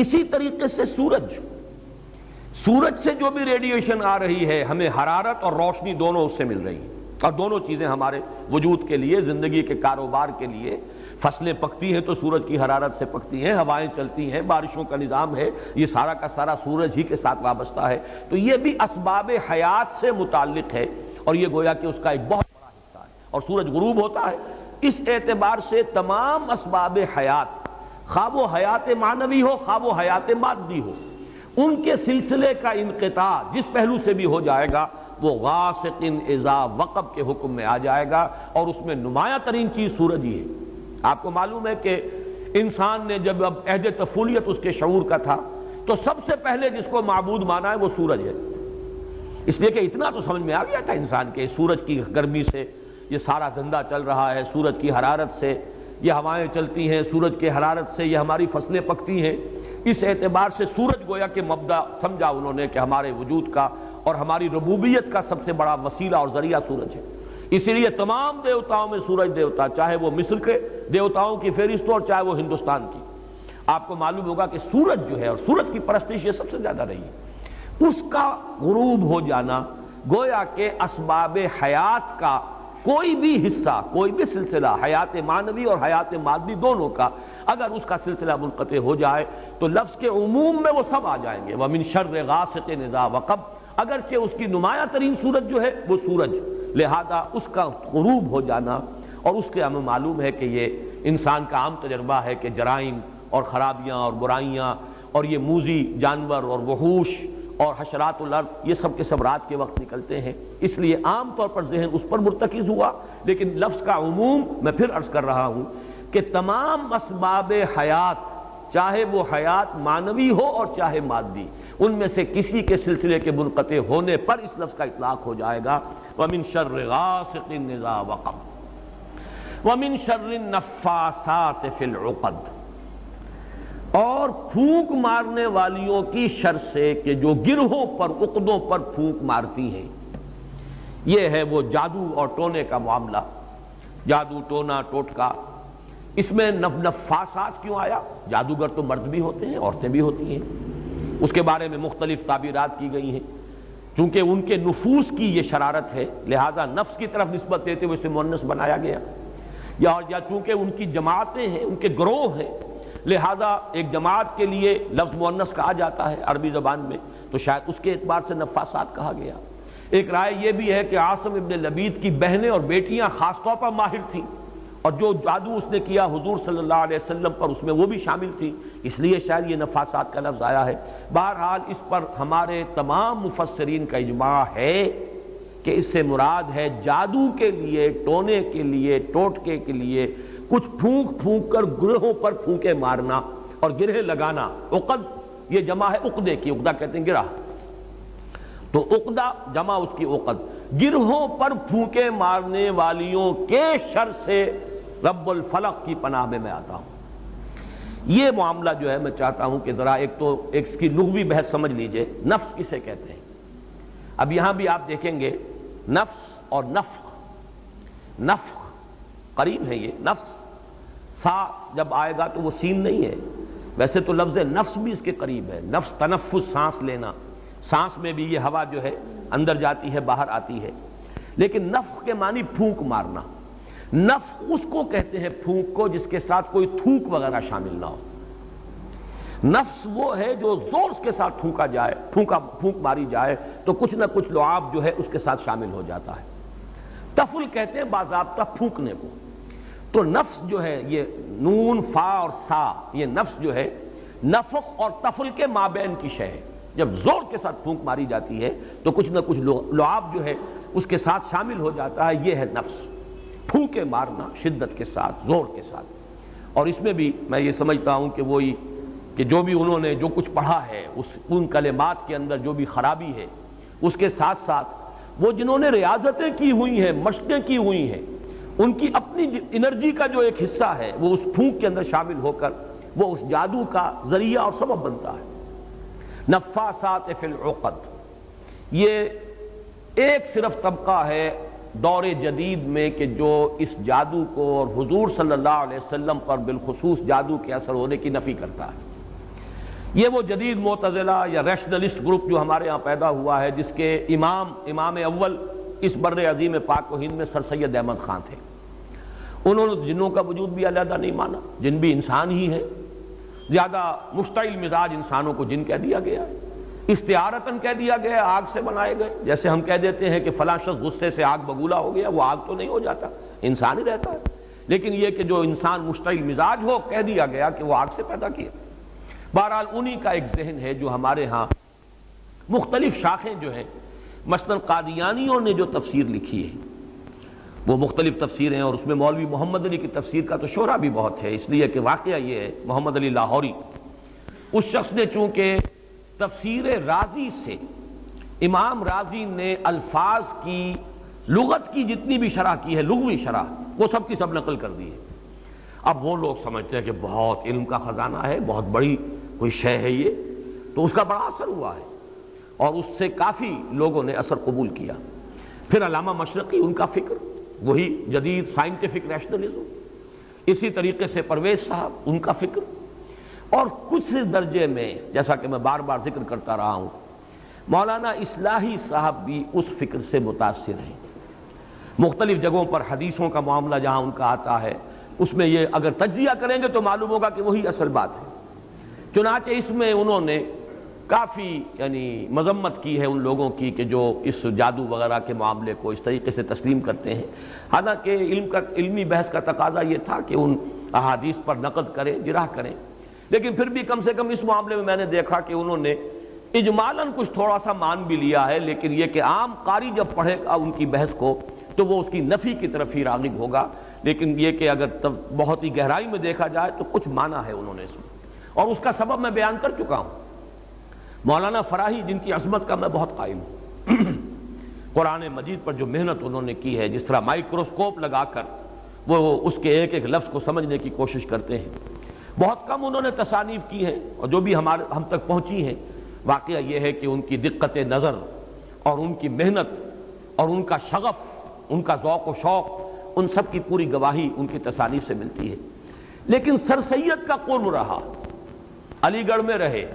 اسی طریقے سے سورج، سورج سے جو بھی ریڈیشن آ رہی ہے ہمیں حرارت اور روشنی دونوں اس سے مل رہی ہیں، اور دونوں چیزیں ہمارے وجود کے لیے، زندگی کے کاروبار کے لیے، فصلیں پکتی ہیں تو سورج کی حرارت سے پکتی ہیں، ہوائیں چلتی ہیں، بارشوں کا نظام ہے، یہ سارا کا سارا سورج ہی کے ساتھ وابستہ ہے، تو یہ بھی اسباب حیات سے متعلق ہے، اور یہ گویا کہ اس کا ایک بہت بڑا حصہ ہے۔ اور سورج غروب ہوتا ہے، اس اعتبار سے تمام اسباب حیات، خواہ وہ حیات معنوی ہو خواہ وہ حیات مادی ہو، ان کے سلسلے کا انقطاع جس پہلو سے بھی ہو جائے گا وہ غاسق اذا وقب کے حکم میں آ جائے گا، اور اس میں نمایاں ترین چیز سورج ہی ہے۔ آپ کو معلوم ہے کہ انسان نے جب اب عہد طفولیت اس کے شعور کا تھا تو سب سے پہلے جس کو معبود مانا ہے وہ سورج ہے، اس لیے کہ اتنا تو سمجھ میں آ گیا تھا انسان کے سورج کی گرمی سے یہ سارا دھندا چل رہا ہے، سورج کی حرارت سے یہ ہوائیں چلتی ہیں، سورج کی حرارت سے یہ ہماری فصلیں پکتی ہیں، اس اعتبار سے سورج گویا کہ مبدا سمجھا انہوں نے کہ ہمارے وجود کا اور ہماری ربوبیت کا سب سے بڑا وسیلہ اور ذریعہ سورج ہے۔ اسی لیے تمام دیوتاؤں میں سورج دیوتا، چاہے وہ مصر کے دیوتاؤں کی فہرست ہو اور چاہے وہ ہندوستان کی، آپ کو معلوم ہوگا کہ سورج جو ہے اور سورج کی پرستش یہ سب سے زیادہ رہی ہے، اس کا غروب ہو جانا گویا کہ اسباب حیات کا کوئی بھی حصہ، کوئی بھی سلسلہ، حیات معنوی اور حیات مادی دونوں کا اگر اس کا سلسلہ منقطع ہو جائے تو لفظ کے عموم میں وہ سب آ جائیں گے، وَمِن شَرِّ غَاسِقٍ إِذَا وَقَبَ، اگرچہ اس کی نمایاں ترین صورت جو ہے وہ سورج، لہذا اس کا غروب ہو جانا، اور اس کے ہمیں معلوم ہے کہ یہ انسان کا عام تجربہ ہے کہ جرائم اور خرابیاں اور برائیاں اور یہ موذی جانور اور وحوش اور حشرات الارض یہ سب کے سب رات کے وقت نکلتے ہیں، اس لیے عام طور پر ذہن اس پر مرتکز ہوا، لیکن لفظ کا عموم میں پھر عرض کر رہا ہوں کہ تمام اسباب حیات، چاہے وہ حیات معنوی ہو اور چاہے مادی، ان میں سے کسی کے سلسلے کے منقطع ہونے پر اس لفظ کا اطلاق ہو جائے گا، وَمِن شَرِّ غَاسِقٍ إِذَا وَقَبَ وَمِن شَرِّ النَّفَّاثَاتِ فِي الْعُقَدِ، اور پھونک مارنے والیوں کی شر سے کہ جو گرہوں پر، عقدوں پر پھونک مارتی ہیں۔ یہ ہے وہ جادو اور ٹونے کا معاملہ، جادو ٹونا ٹوٹکا۔ اس میں نفاسات کیوں آیا؟ جادوگر تو مرد بھی ہوتے ہیں، عورتیں بھی ہوتی ہیں، اس کے بارے میں مختلف تعبیرات کی گئی ہیں، چونکہ ان کے نفوس کی یہ شرارت ہے لہذا نفس کی طرف نسبت دیتے ہوئے اسے مؤنث بنایا گیا، یا چونکہ ان کی جماعتیں ہیں، ان کے گروہ ہیں، لہذا ایک جماعت کے لیے لفظ مؤنث کہا جاتا ہے عربی زبان میں، تو شاید اس کے اعتبار سے نفاسات کہا گیا۔ ایک رائے یہ بھی ہے کہ عاصم ابن لبید کی بہنیں اور بیٹیاں خاص طور پر ماہر تھیں، اور جو جادو اس نے کیا حضور صلی اللہ علیہ وسلم پر اس میں وہ بھی شامل تھی، اس لیے شاید یہ نفاسات کا لفظ آیا ہے۔ بہرحال اس پر ہمارے تمام مفسرین کا اجماع ہے کہ اس سے مراد ہے جادو کے لیے، ٹونے کے لیے، ٹوٹکے کے لیے کچھ پھونک پھونک کر گرہوں پر پھونکے مارنا اور گرہ لگانا۔ عقد یہ جمع ہے عقدے کی، عقدہ کہتے ہیں گرہ، تو عقدہ جمع اس کی عقد، گرہوں پر پھونکے مارنے والیوں کے شر سے رب الفلق کی پناہ میں آتا ہوں۔ یہ معاملہ جو ہے میں چاہتا ہوں کہ ذرا ایک اس کی لغوی بحث سمجھ لیجئے، نفس کسے کہتے ہیں۔ اب یہاں بھی آپ دیکھیں گے نفس اور نفخ، نفخ قریب ہے، یہ نفس سا جب آئے گا تو وہ سین نہیں ہے، ویسے تو لفظ نفس بھی اس کے قریب ہے، نفس تنفس، سانس لینا، سانس میں بھی یہ ہوا جو ہے اندر جاتی ہے باہر آتی ہے، لیکن نفخ کے معنی پھونک مارنا۔ نفخ اس کو کہتے ہیں پھونک کو جس کے ساتھ کوئی تھوک وغیرہ شامل نہ ہو۔ نفس وہ ہے جو زور کے ساتھ پھونکا جائے، پھونک ماری جائے تو کچھ نہ کچھ لعاب جو ہے اس کے ساتھ شامل ہو جاتا ہے۔ تفل کہتے ہیں باضابطہ پھونکنے کو۔ تو نفس جو ہے یہ نون فا اور سا، یہ نفس جو ہے نفخ اور تفل کے مابین کی شے ہے، جب زور کے ساتھ پھونک ماری جاتی ہے تو کچھ نہ کچھ لعاب جو ہے اس کے ساتھ شامل ہو جاتا ہے، یہ ہے نفس، پھونکے مارنا شدت کے ساتھ، زور کے ساتھ۔ اور اس میں بھی میں یہ سمجھتا ہوں کہ وہی کہ جو بھی انہوں نے جو کچھ پڑھا ہے ان کلمات کے اندر جو بھی خرابی ہے، اس کے ساتھ ساتھ وہ جنہوں نے ریاضتیں کی ہوئی ہیں، مشقیں کی ہوئی ہیں، ان کی اپنی انرجی کا جو ایک حصہ ہے وہ اس پھونک کے اندر شامل ہو کر وہ اس جادو کا ذریعہ اور سبب بنتا ہے۔ نفاسات فی العقد، یہ ایک صرف طبقہ ہے دور جدید میں کہ جو اس جادو کو اور حضور صلی اللہ علیہ وسلم پر بالخصوص جادو کے اثر ہونے کی نفی کرتا ہے۔ یہ وہ جدید معتزلہ یا ریشنلسٹ گروپ جو ہمارے ہاں پیدا ہوا ہے، جس کے امام اول اس بر عظیم پاک و ہند میں سر سید احمد خان تھے۔ انہوں نے جنوں کا وجود بھی علیحدہ نہیں مانا، جن بھی انسان ہی ہے، زیادہ مشتعل مزاج انسانوں کو جن کہہ دیا گیا ہے، استعارتاً کہہ دیا گیا، آگ سے بنائے گئے۔ جیسے ہم کہہ دیتے ہیں کہ فلاں شخص غصے سے آگ بگولا ہو گیا، وہ آگ تو نہیں ہو جاتا، انسان ہی رہتا ہے، لیکن یہ کہ جو انسان مشتعل مزاج ہو، کہہ دیا گیا کہ وہ آگ سے پیدا کیا۔ بہرحال انہی کا ایک ذہن ہے جو ہمارے ہاں مختلف شاخیں جو ہیں، مثلا قادیانیوں نے جو تفسیر لکھی ہے وہ مختلف تفسیریں، اور اس میں مولوی محمد علی کی تفسیر کا تو شہرہ بھی بہت ہے، اس لیے کہ واقعہ یہ ہے محمد علی لاہوری، اس شخص نے چونکہ تفسیر رازی سے، امام رازی نے الفاظ کی لغت کی جتنی بھی شرح کی ہے، لغوی شرح، وہ سب کی سب نقل کر دی ہے۔ اب وہ لوگ سمجھتے ہیں کہ بہت علم کا خزانہ ہے، بہت بڑی کوئی شے ہے یہ، تو اس کا بڑا اثر ہوا ہے اور اس سے کافی لوگوں نے اثر قبول کیا۔ پھر علامہ مشرقی، ان کا فکر وہی جدید سائنٹیفک ریشنلزم، اسی طریقے سے پرویز صاحب، ان کا فکر، اور کچھ درجے میں جیسا کہ میں بار بار ذکر کرتا رہا ہوں، مولانا اصلاحی صاحب بھی اس فکر سے متاثر ہیں۔ مختلف جگہوں پر حدیثوں کا معاملہ جہاں ان کا آتا ہے، اس میں یہ اگر تجزیہ کریں گے تو معلوم ہوگا کہ وہی اصل بات ہے۔ چنانچہ اس میں انہوں نے کافی مذمت کی ہے ان لوگوں کی کہ جو اس جادو وغیرہ کے معاملے کو اس طریقے سے تسلیم کرتے ہیں، حالانکہ علمی بحث کا تقاضا یہ تھا کہ ان احادیث پر نقد کریں، جرح کریں، لیکن پھر بھی کم سے کم اس معاملے میں نے دیکھا کہ انہوں نے اجمالاً کچھ تھوڑا سا مان بھی لیا ہے، لیکن یہ کہ عام قاری جب پڑھے گا ان کی بحث کو تو وہ اس کی نفی کی طرف ہی راغب ہوگا، لیکن یہ کہ اگر بہت ہی گہرائی میں دیکھا جائے تو کچھ مانا ہے انہوں نے اس میں، اور اس کا سبب میں بیان کر چکا ہوں۔ مولانا فراہی، جن کی عظمت کا میں بہت قائل ہوں، قرآن مجید پر جو محنت انہوں نے کی ہے، جس طرح مائکروسکوپ لگا کر وہ اس کے ایک ایک لفظ کو سمجھنے کی کوشش کرتے ہیں، بہت کم انہوں نے تصانیف کی ہیں، اور جو بھی ہم تک پہنچی ہیں، واقعہ یہ ہے کہ ان کی دقت نظر اور ان کی محنت اور ان کا شغف، ان کا ذوق و شوق، ان سب کی پوری گواہی ان کی تصانیف سے ملتی ہے۔ لیکن سر سید کا قرب رہا، علی گڑھ میں رہے،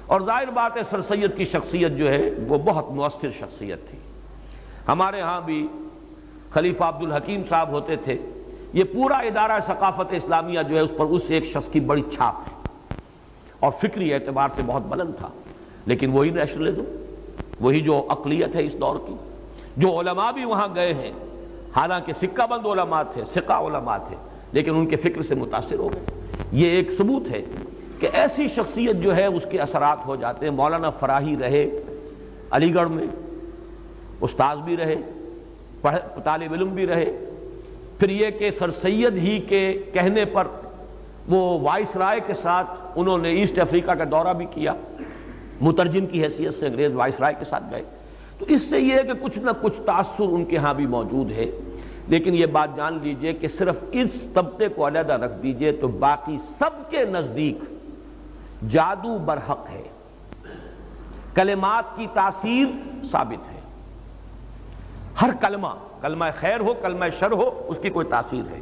اور ظاہر بات ہے سر سید کی شخصیت جو ہے وہ بہت مؤثر شخصیت تھی۔ ہمارے ہاں بھی خلیفہ عبد الحکیم صاحب ہوتے تھے، یہ پورا ادارہ ثقافت اسلامیہ جو ہے اس پر اس ایک شخص کی بڑی چھاپ ہے، اور فکری اعتبار سے بہت بلند تھا، لیکن وہی نیشنلزم، وہی جو اقلیت ہے اس دور کی، جو علماء بھی وہاں گئے ہیں، حالانکہ سکہ بند علماء تھے، سکہ علماء تھے، لیکن ان کے فکر سے متاثر ہو گئے۔ یہ ایک ثبوت ہے کہ ایسی شخصیت جو ہے اس کے اثرات ہو جاتے ہیں۔ مولانا فراہی رہے علی گڑھ میں، استاذ بھی رہے، طالب علم بھی رہے، پھر یہ کہ سر سید ہی کے کہنے پر وہ وائس رائے کے ساتھ انہوں نے ایسٹ افریقہ کا دورہ بھی کیا، مترجم کی حیثیت سے انگریز وائس رائے کے ساتھ گئے، تو اس سے یہ ہے کہ کچھ نہ کچھ تاثر ان کے ہاں بھی موجود ہے۔ لیکن یہ بات جان لیجئے کہ صرف اس طبقے کو علیحدہ رکھ دیجئے تو باقی سب کے نزدیک جادو برحق ہے، کلمات کی تاثیر ثابت ہے، ہر کلمہ خیر ہو، کلمہ شر ہو، اس کی کوئی تاثیر ہے،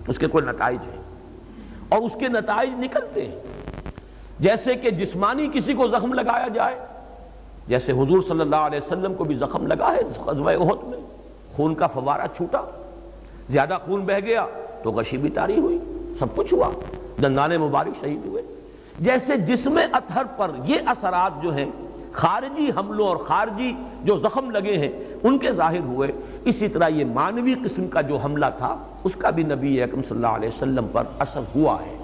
اس کے کوئی نتائج ہیں، اور اس کے نتائج نکلتے ہیں۔ جیسے کہ جسمانی کسی کو زخم لگایا جائے، جیسے حضور صلی اللہ علیہ وسلم کو بھی زخم لگا ہے غزوہ احد میں، خون کا فوارہ چھوٹا، زیادہ خون بہہ گیا تو غشی بھی طاری ہوئی، سب کچھ ہوا، دندان مبارک شہید ہوئے۔ جیسے جسم اطہر پر یہ اثرات جو ہیں خارجی حملوں اور خارجی جو زخم لگے ہیں ان کے ظاہر ہوئے، اسی طرح یہ مانوی قسم کا جو حملہ تھا اس کا بھی نبی اکرم صلی اللہ علیہ وسلم پر اثر ہوا ہے۔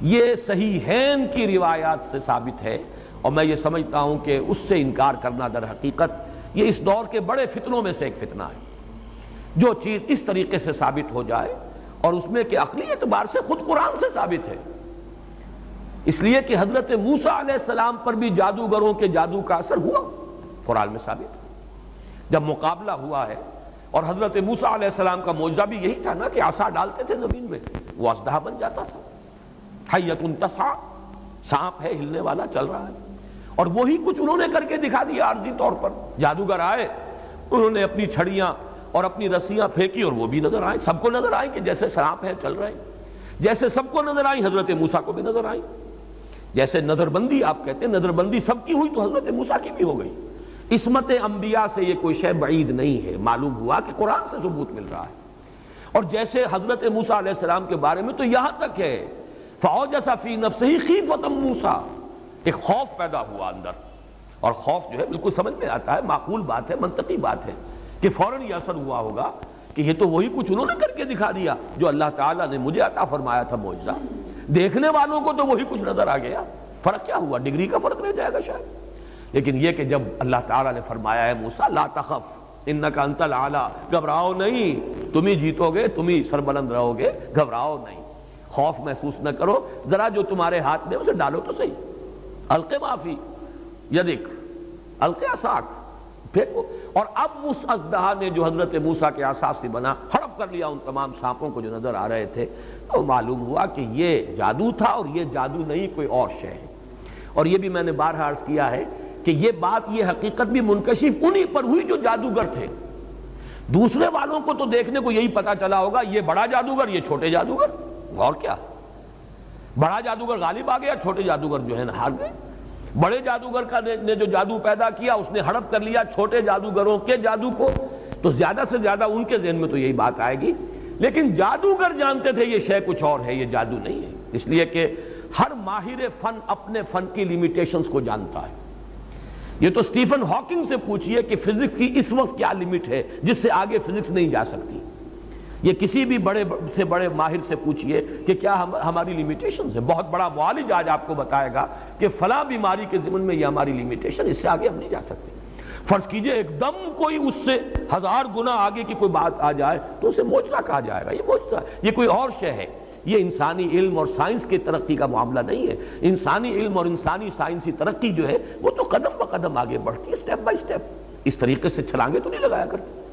یہ صحیحین کی روایات سے ثابت ہے، اور میں یہ سمجھتا ہوں کہ اس سے انکار کرنا در حقیقت یہ اس دور کے بڑے فتنوں میں سے ایک فتنہ ہے۔ جو چیز اس طریقے سے ثابت ہو جائے، اور اس میں کہ عقلی اعتبار سے خود قرآن سے ثابت ہے، اس لیے کہ حضرت موسیٰ علیہ السلام پر بھی جادوگروں کے جادو کا اثر ہوا، قرآن میں ثابت ہے۔ جب مقابلہ ہوا ہے، اور حضرت موسیٰ علیہ السلام کا معجزہ بھی یہی تھا نا کہ عصا ڈالتے تھے زمین میں، وہ اژدہا بن جاتا تھا، حیۃ تسعیٰ، سانپ ہے ہلنے والا چل رہا ہے، اور وہی کچھ انہوں نے کر کے دکھا دیا عارضی طور پر۔ جادوگر آئے، انہوں نے اپنی چھڑیاں اور اپنی رسیاں پھینکی، اور وہ بھی نظر آئیں، سب کو نظر آئیں کہ جیسے سانپ ہے چل رہے ہیں، جیسے سب کو نظر آئیں حضرت موسیٰ کو بھی نظر آئیں۔ جیسے نظر بندی آپ کہتے ہیں، نظر بندی سب کی ہوئی تو حضرت موسیٰ کی بھی ہو گئی۔ عصمت انبیاء سے یہ کوئی شے بعید نہیں ہے، معلوم ہوا کہ قرآن سے ثبوت مل رہا ہے۔ اور جیسے حضرت موسیٰ علیہ السلام کے بارے میں تو یہاں تک ہے فَأَوْجَسَ فِي نَفْسِهِ خِیفَةً موسیٰ، ایک خوف پیدا ہوا اندر، اور خوف جو ہے بالکل سمجھ میں آتا ہے، معقول بات ہے، منطقی بات ہے کہ فوراً یہ اثر ہوا ہوگا کہ یہ تو وہی کچھ انہوں نے کر کے دکھا دیا جو اللہ تعالیٰ نے مجھے عطا فرمایا تھا معجزہ۔ دیکھنے والوں کو تو وہی کچھ نظر آ گیا، فرق کیا ہوا؟ ڈگری کا فرق رہ جائے گا شاید۔ لیکن یہ کہ جب اللہ تعالیٰ نے فرمایا ہے موسیٰ لا تخف انک انت الاعلیٰ، گھبراؤ نہیں، تم ہی جیتو گے، تم ہی سربلند رہو گے، گھبراؤ نہیں، خوف محسوس نہ کرو، ذرا جو تمہارے ہاتھ میں اسے ڈالو تو صحیح، الق ما فی یدک الق عصاک، پھینکو۔ اور اب اس اژدہا نے جو حضرت موسیٰ کے عصا سے بنا ہڑپ کر لیا ان تمام سانپوں کو جو نظر آ رہے تھے، تو معلوم ہوا کہ یہ جادو تھا، اور یہ جادو نہیں کوئی اور شے ہے۔ اور یہ بھی میں نے بارہا عرض کیا ہے کہ یہ بات، یہ حقیقت بھی منکشف انہی پر ہوئی جو جادوگر تھے۔ دوسرے والوں کو تو دیکھنے کو یہی پتا چلا ہوگا یہ بڑا جادوگر، یہ چھوٹے جادوگر، اور کیا، بڑا جادوگر غالب آ گیا، چھوٹے جادوگر جو ہے نا ہار گئے۔ بڑے جادوگر کا نے جو جادو پیدا کیا اس نے ہڑپ کر لیا چھوٹے جادوگروں کے جادو کو، تو زیادہ سے زیادہ ان کے ذہن میں تو یہی بات آئے گی۔ لیکن جادوگر جانتے تھے یہ شے کچھ اور ہے، یہ جادو نہیں ہے، اس لیے کہ ہر ماہر فن اپنے فن کی لیمیٹیشنز کو جانتا ہے۔ یہ تو اسٹیفن ہاکنگ سے پوچھئے کہ فزکس کی اس وقت کیا لمٹ ہے جس سے آگے فزکس نہیں جا سکتی، یہ کسی بھی بڑے سے بڑے ماہر سے پوچھئے کہ کیا ہماری لیمیٹیشنز ہے۔ بہت بڑا معالج آج آپ کو بتائے گا کہ فلاں بیماری کے ضمن میں یہ ہماری لیمیٹیشن، اس سے آگے ہم نہیں جا سکتے۔ فرض کیجئے ایک دم کوئی اس سے 1000 گنا آگے کی کوئی بات آ جائے تو اسے معجزہ کہا جائے گا، یہ معجزہ ہے، یہ کوئی اور شے ہے۔ یہ انسانی علم اور سائنس کی ترقی کا معاملہ نہیں ہے۔ انسانی علم اور انسانی سائنسی ترقی جو ہے وہ تو قدم بقدم آگے بڑھتی ہے، سٹیپ بائی سٹیپ، اس طریقے سے چھلانگے تو نہیں لگایا کرتے۔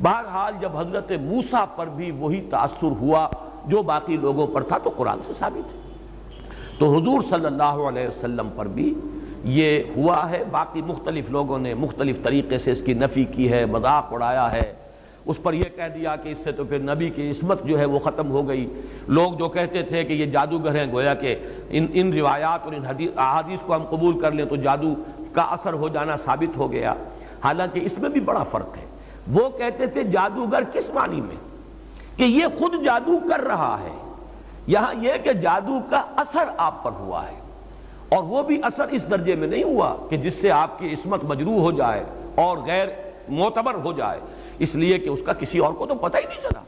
بہرحال جب حضرت موسیٰ پر بھی وہی تاثر ہوا جو باقی لوگوں پر تھا تو قرآن سے ثابت ہے، تو حضور صلی اللہ علیہ وسلم پر بھی یہ ہوا ہے۔ باقی مختلف لوگوں نے مختلف طریقے سے اس کی نفی کی ہے، مذاق اڑایا ہے، اس پر یہ کہہ دیا کہ اس سے تو پھر نبی کی عصمت جو ہے وہ ختم ہو گئی۔ لوگ جو کہتے تھے کہ یہ جادوگر ہیں، گویا کہ ان روایات اور ان احادیث کو ہم قبول کر لیں تو جادو کا اثر ہو جانا ثابت ہو گیا، حالانکہ اس میں بھی بڑا فرق ہے۔ وہ کہتے تھے جادوگر کس معنی میں کہ یہ خود جادو کر رہا ہے، یہاں یہ کہ جادو کا اثر آپ پر ہوا ہے، اور وہ بھی اثر اس درجے میں نہیں ہوا کہ جس سے آپ کی عصمت مجروح ہو جائے اور غیر معتبر ہو جائے، اس لیے کہ اس کا کسی اور کو تو پتہ ہی نہیں چلا،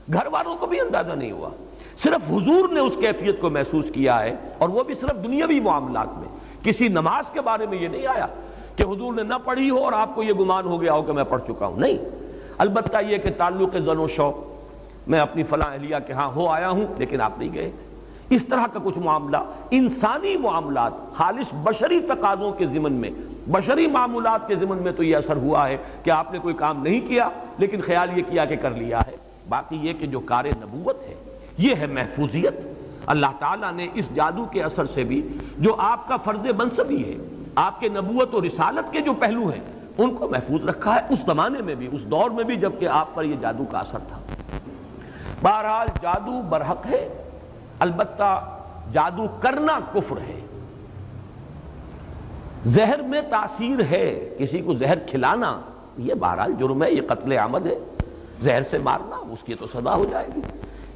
گھر والوں کو بھی اندازہ نہیں ہوا، صرف حضور نے اس کیفیت کو محسوس کیا ہے، اور وہ بھی صرف دنیاوی معاملات میں۔ کسی نماز کے بارے میں یہ نہیں آیا کہ حضور نے نہ پڑھی ہو اور آپ کو یہ گمان ہو گیا ہو کہ میں پڑھ چکا ہوں، نہیں۔ البتہ یہ کہ تعلق زن و شوق، میں اپنی فلاں اہلیہ کے ہاں ہو آیا ہوں لیکن آپ نہیں گئے، اس طرح کا کچھ معاملہ، انسانی معاملات، خالص بشری تقاضوں کے ضمن میں، بشری معمولات کے ضمن میں تو یہ اثر ہوا ہے کہ آپ نے کوئی کام نہیں کیا لیکن خیال یہ کیا کہ کر لیا ہے۔ باقی یہ کہ جو کار نبوت ہے یہ ہے محفوظیت۔ اللہ تعالیٰ نے اس جادو کے اثر سے بھی جو آپ کا فرض منصبی ہے، آپ کے نبوت و رسالت کے جو پہلو ہیں ان کو محفوظ رکھا ہے، اس زمانے میں بھی، اس دور میں بھی جبکہ آپ پر یہ جادو کا اثر تھا۔ بہرحال جادو برحق ہے، البتہ جادو کرنا کفر ہے۔ زہر میں تاثیر ہے، کسی کو زہر کھلانا یہ بہرحال جرم ہے، یہ قتل عمد ہے، زہر سے مارنا اس کی تو سزا ہو جائے گی۔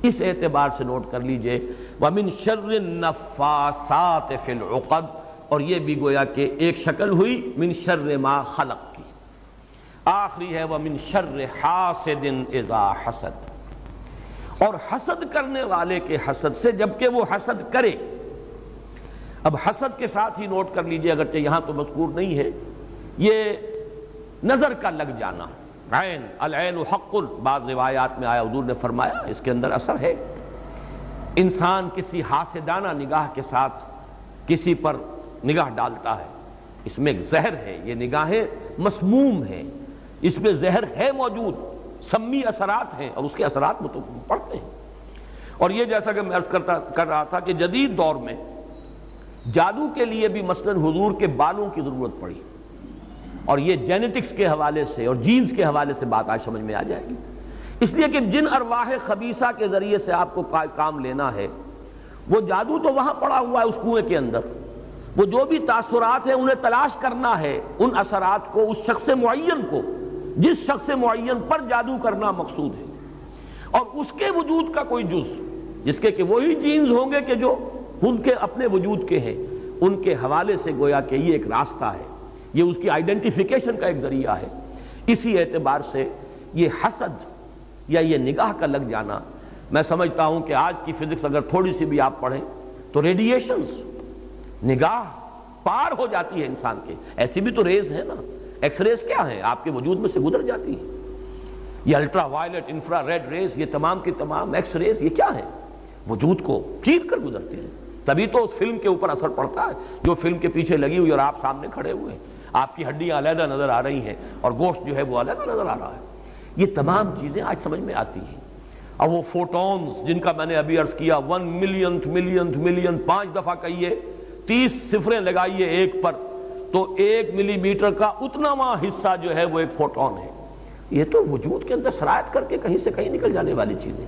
اس اعتبار سے نوٹ کر لیجئے وَمِن شَرِّ النَّفَّاثَاتِ فِي الْعُقَدِ، اور یہ بھی گویا کہ ایک شکل ہوئی من شر ما خلق کی۔ آخری ہے وَمِن شَرِّ حَاسِدٍ إِذَا حَسَدَ، اور حسد کرنے والے کے حسد سے جبکہ وہ حسد کرے۔ اب حسد کے ساتھ ہی نوٹ کر لیجئے، اگرچہ یہاں تو مذکور نہیں ہے، یہ نظر کا لگ جانا، عین العین حق، بعض روایات میں آیا حضور نے فرمایا اس کے اندر اثر ہے۔ انسان کسی حاسدانہ نگاہ کے ساتھ کسی پر نگاہ ڈالتا ہے، اس میں ایک زہر ہے، یہ نگاہیں مسموم ہیں، اس میں زہر ہے موجود، سمی اثرات ہیں، اور اس کے اثرات تو پڑتے ہیں۔ اور یہ جیسا کہ میں عرض کر رہا تھا کہ جدید دور میں جادو کے لیے بھی مثلاً حضور کے بالوں کی ضرورت پڑی، اور یہ جینیٹکس کے حوالے سے اور جینز کے حوالے سے بات آج سمجھ میں آ جائے گی، اس لیے کہ جن ارواح خبیثہ کے ذریعے سے آپ کو کام لینا ہے وہ جادو تو وہاں پڑا ہوا ہے اس کنویں کے اندر. وہ جو بھی تاثرات ہیں انہیں تلاش کرنا ہے، ان اثرات کو اس شخص معین کو، جس شخص معین پر جادو کرنا مقصود ہے، اور اس کے وجود کا کوئی جز جس کے کہ وہی جینز ہوں گے کہ جو ان کے اپنے وجود کے ہیں، ان کے حوالے سے گویا کہ یہ ایک راستہ ہے، یہ اس کی آئیڈینٹیفیکیشن کا ایک ذریعہ ہے. اسی اعتبار سے یہ حسد یا یہ نگاہ کا لگ جانا، میں سمجھتا ہوں کہ آج کی فزکس اگر تھوڑی سی بھی آپ پڑھیں تو ریڈیشنز نگاہ پار ہو جاتی ہے انسان کے. ایسی بھی تو ریز ہے نا، ایکس ریز کیا ہیں، آپ کے وجود میں سے گزر جاتی ہیں. یہ ultraviolet, infrared rays, یہ تمام کی تمام ایکس ریز، یہ کیا ہے، وجود کو چیر کر گزرتے ہیں. تبھی تو اس فلم کے اوپر اثر پڑتا ہے جو فلم کے پیچھے لگی ہوئی اور آپ سامنے کھڑے ہوئے ہیں، آپ کی ہڈیاں علیحدہ نظر آ رہی ہیں اور گوشت جو ہے وہ علیحدہ نظر آ رہا ہے. یہ تمام چیزیں آج سمجھ میں آتی ہیں. اور وہ فوٹونز جن کا میں نے ابھی عرض کیا 1 ملینتھ ملین 5 دفعہ کہیے، 30 صفریں لگائیے ایک پر، تو 1 ملی میٹر کا اتناواں حصہ جو ہے وہ ایک فوٹون ہے. یہ تو وجود کے اندر سرایت کر کے کہیں سے کہیں نکل جانے والی چیزیں.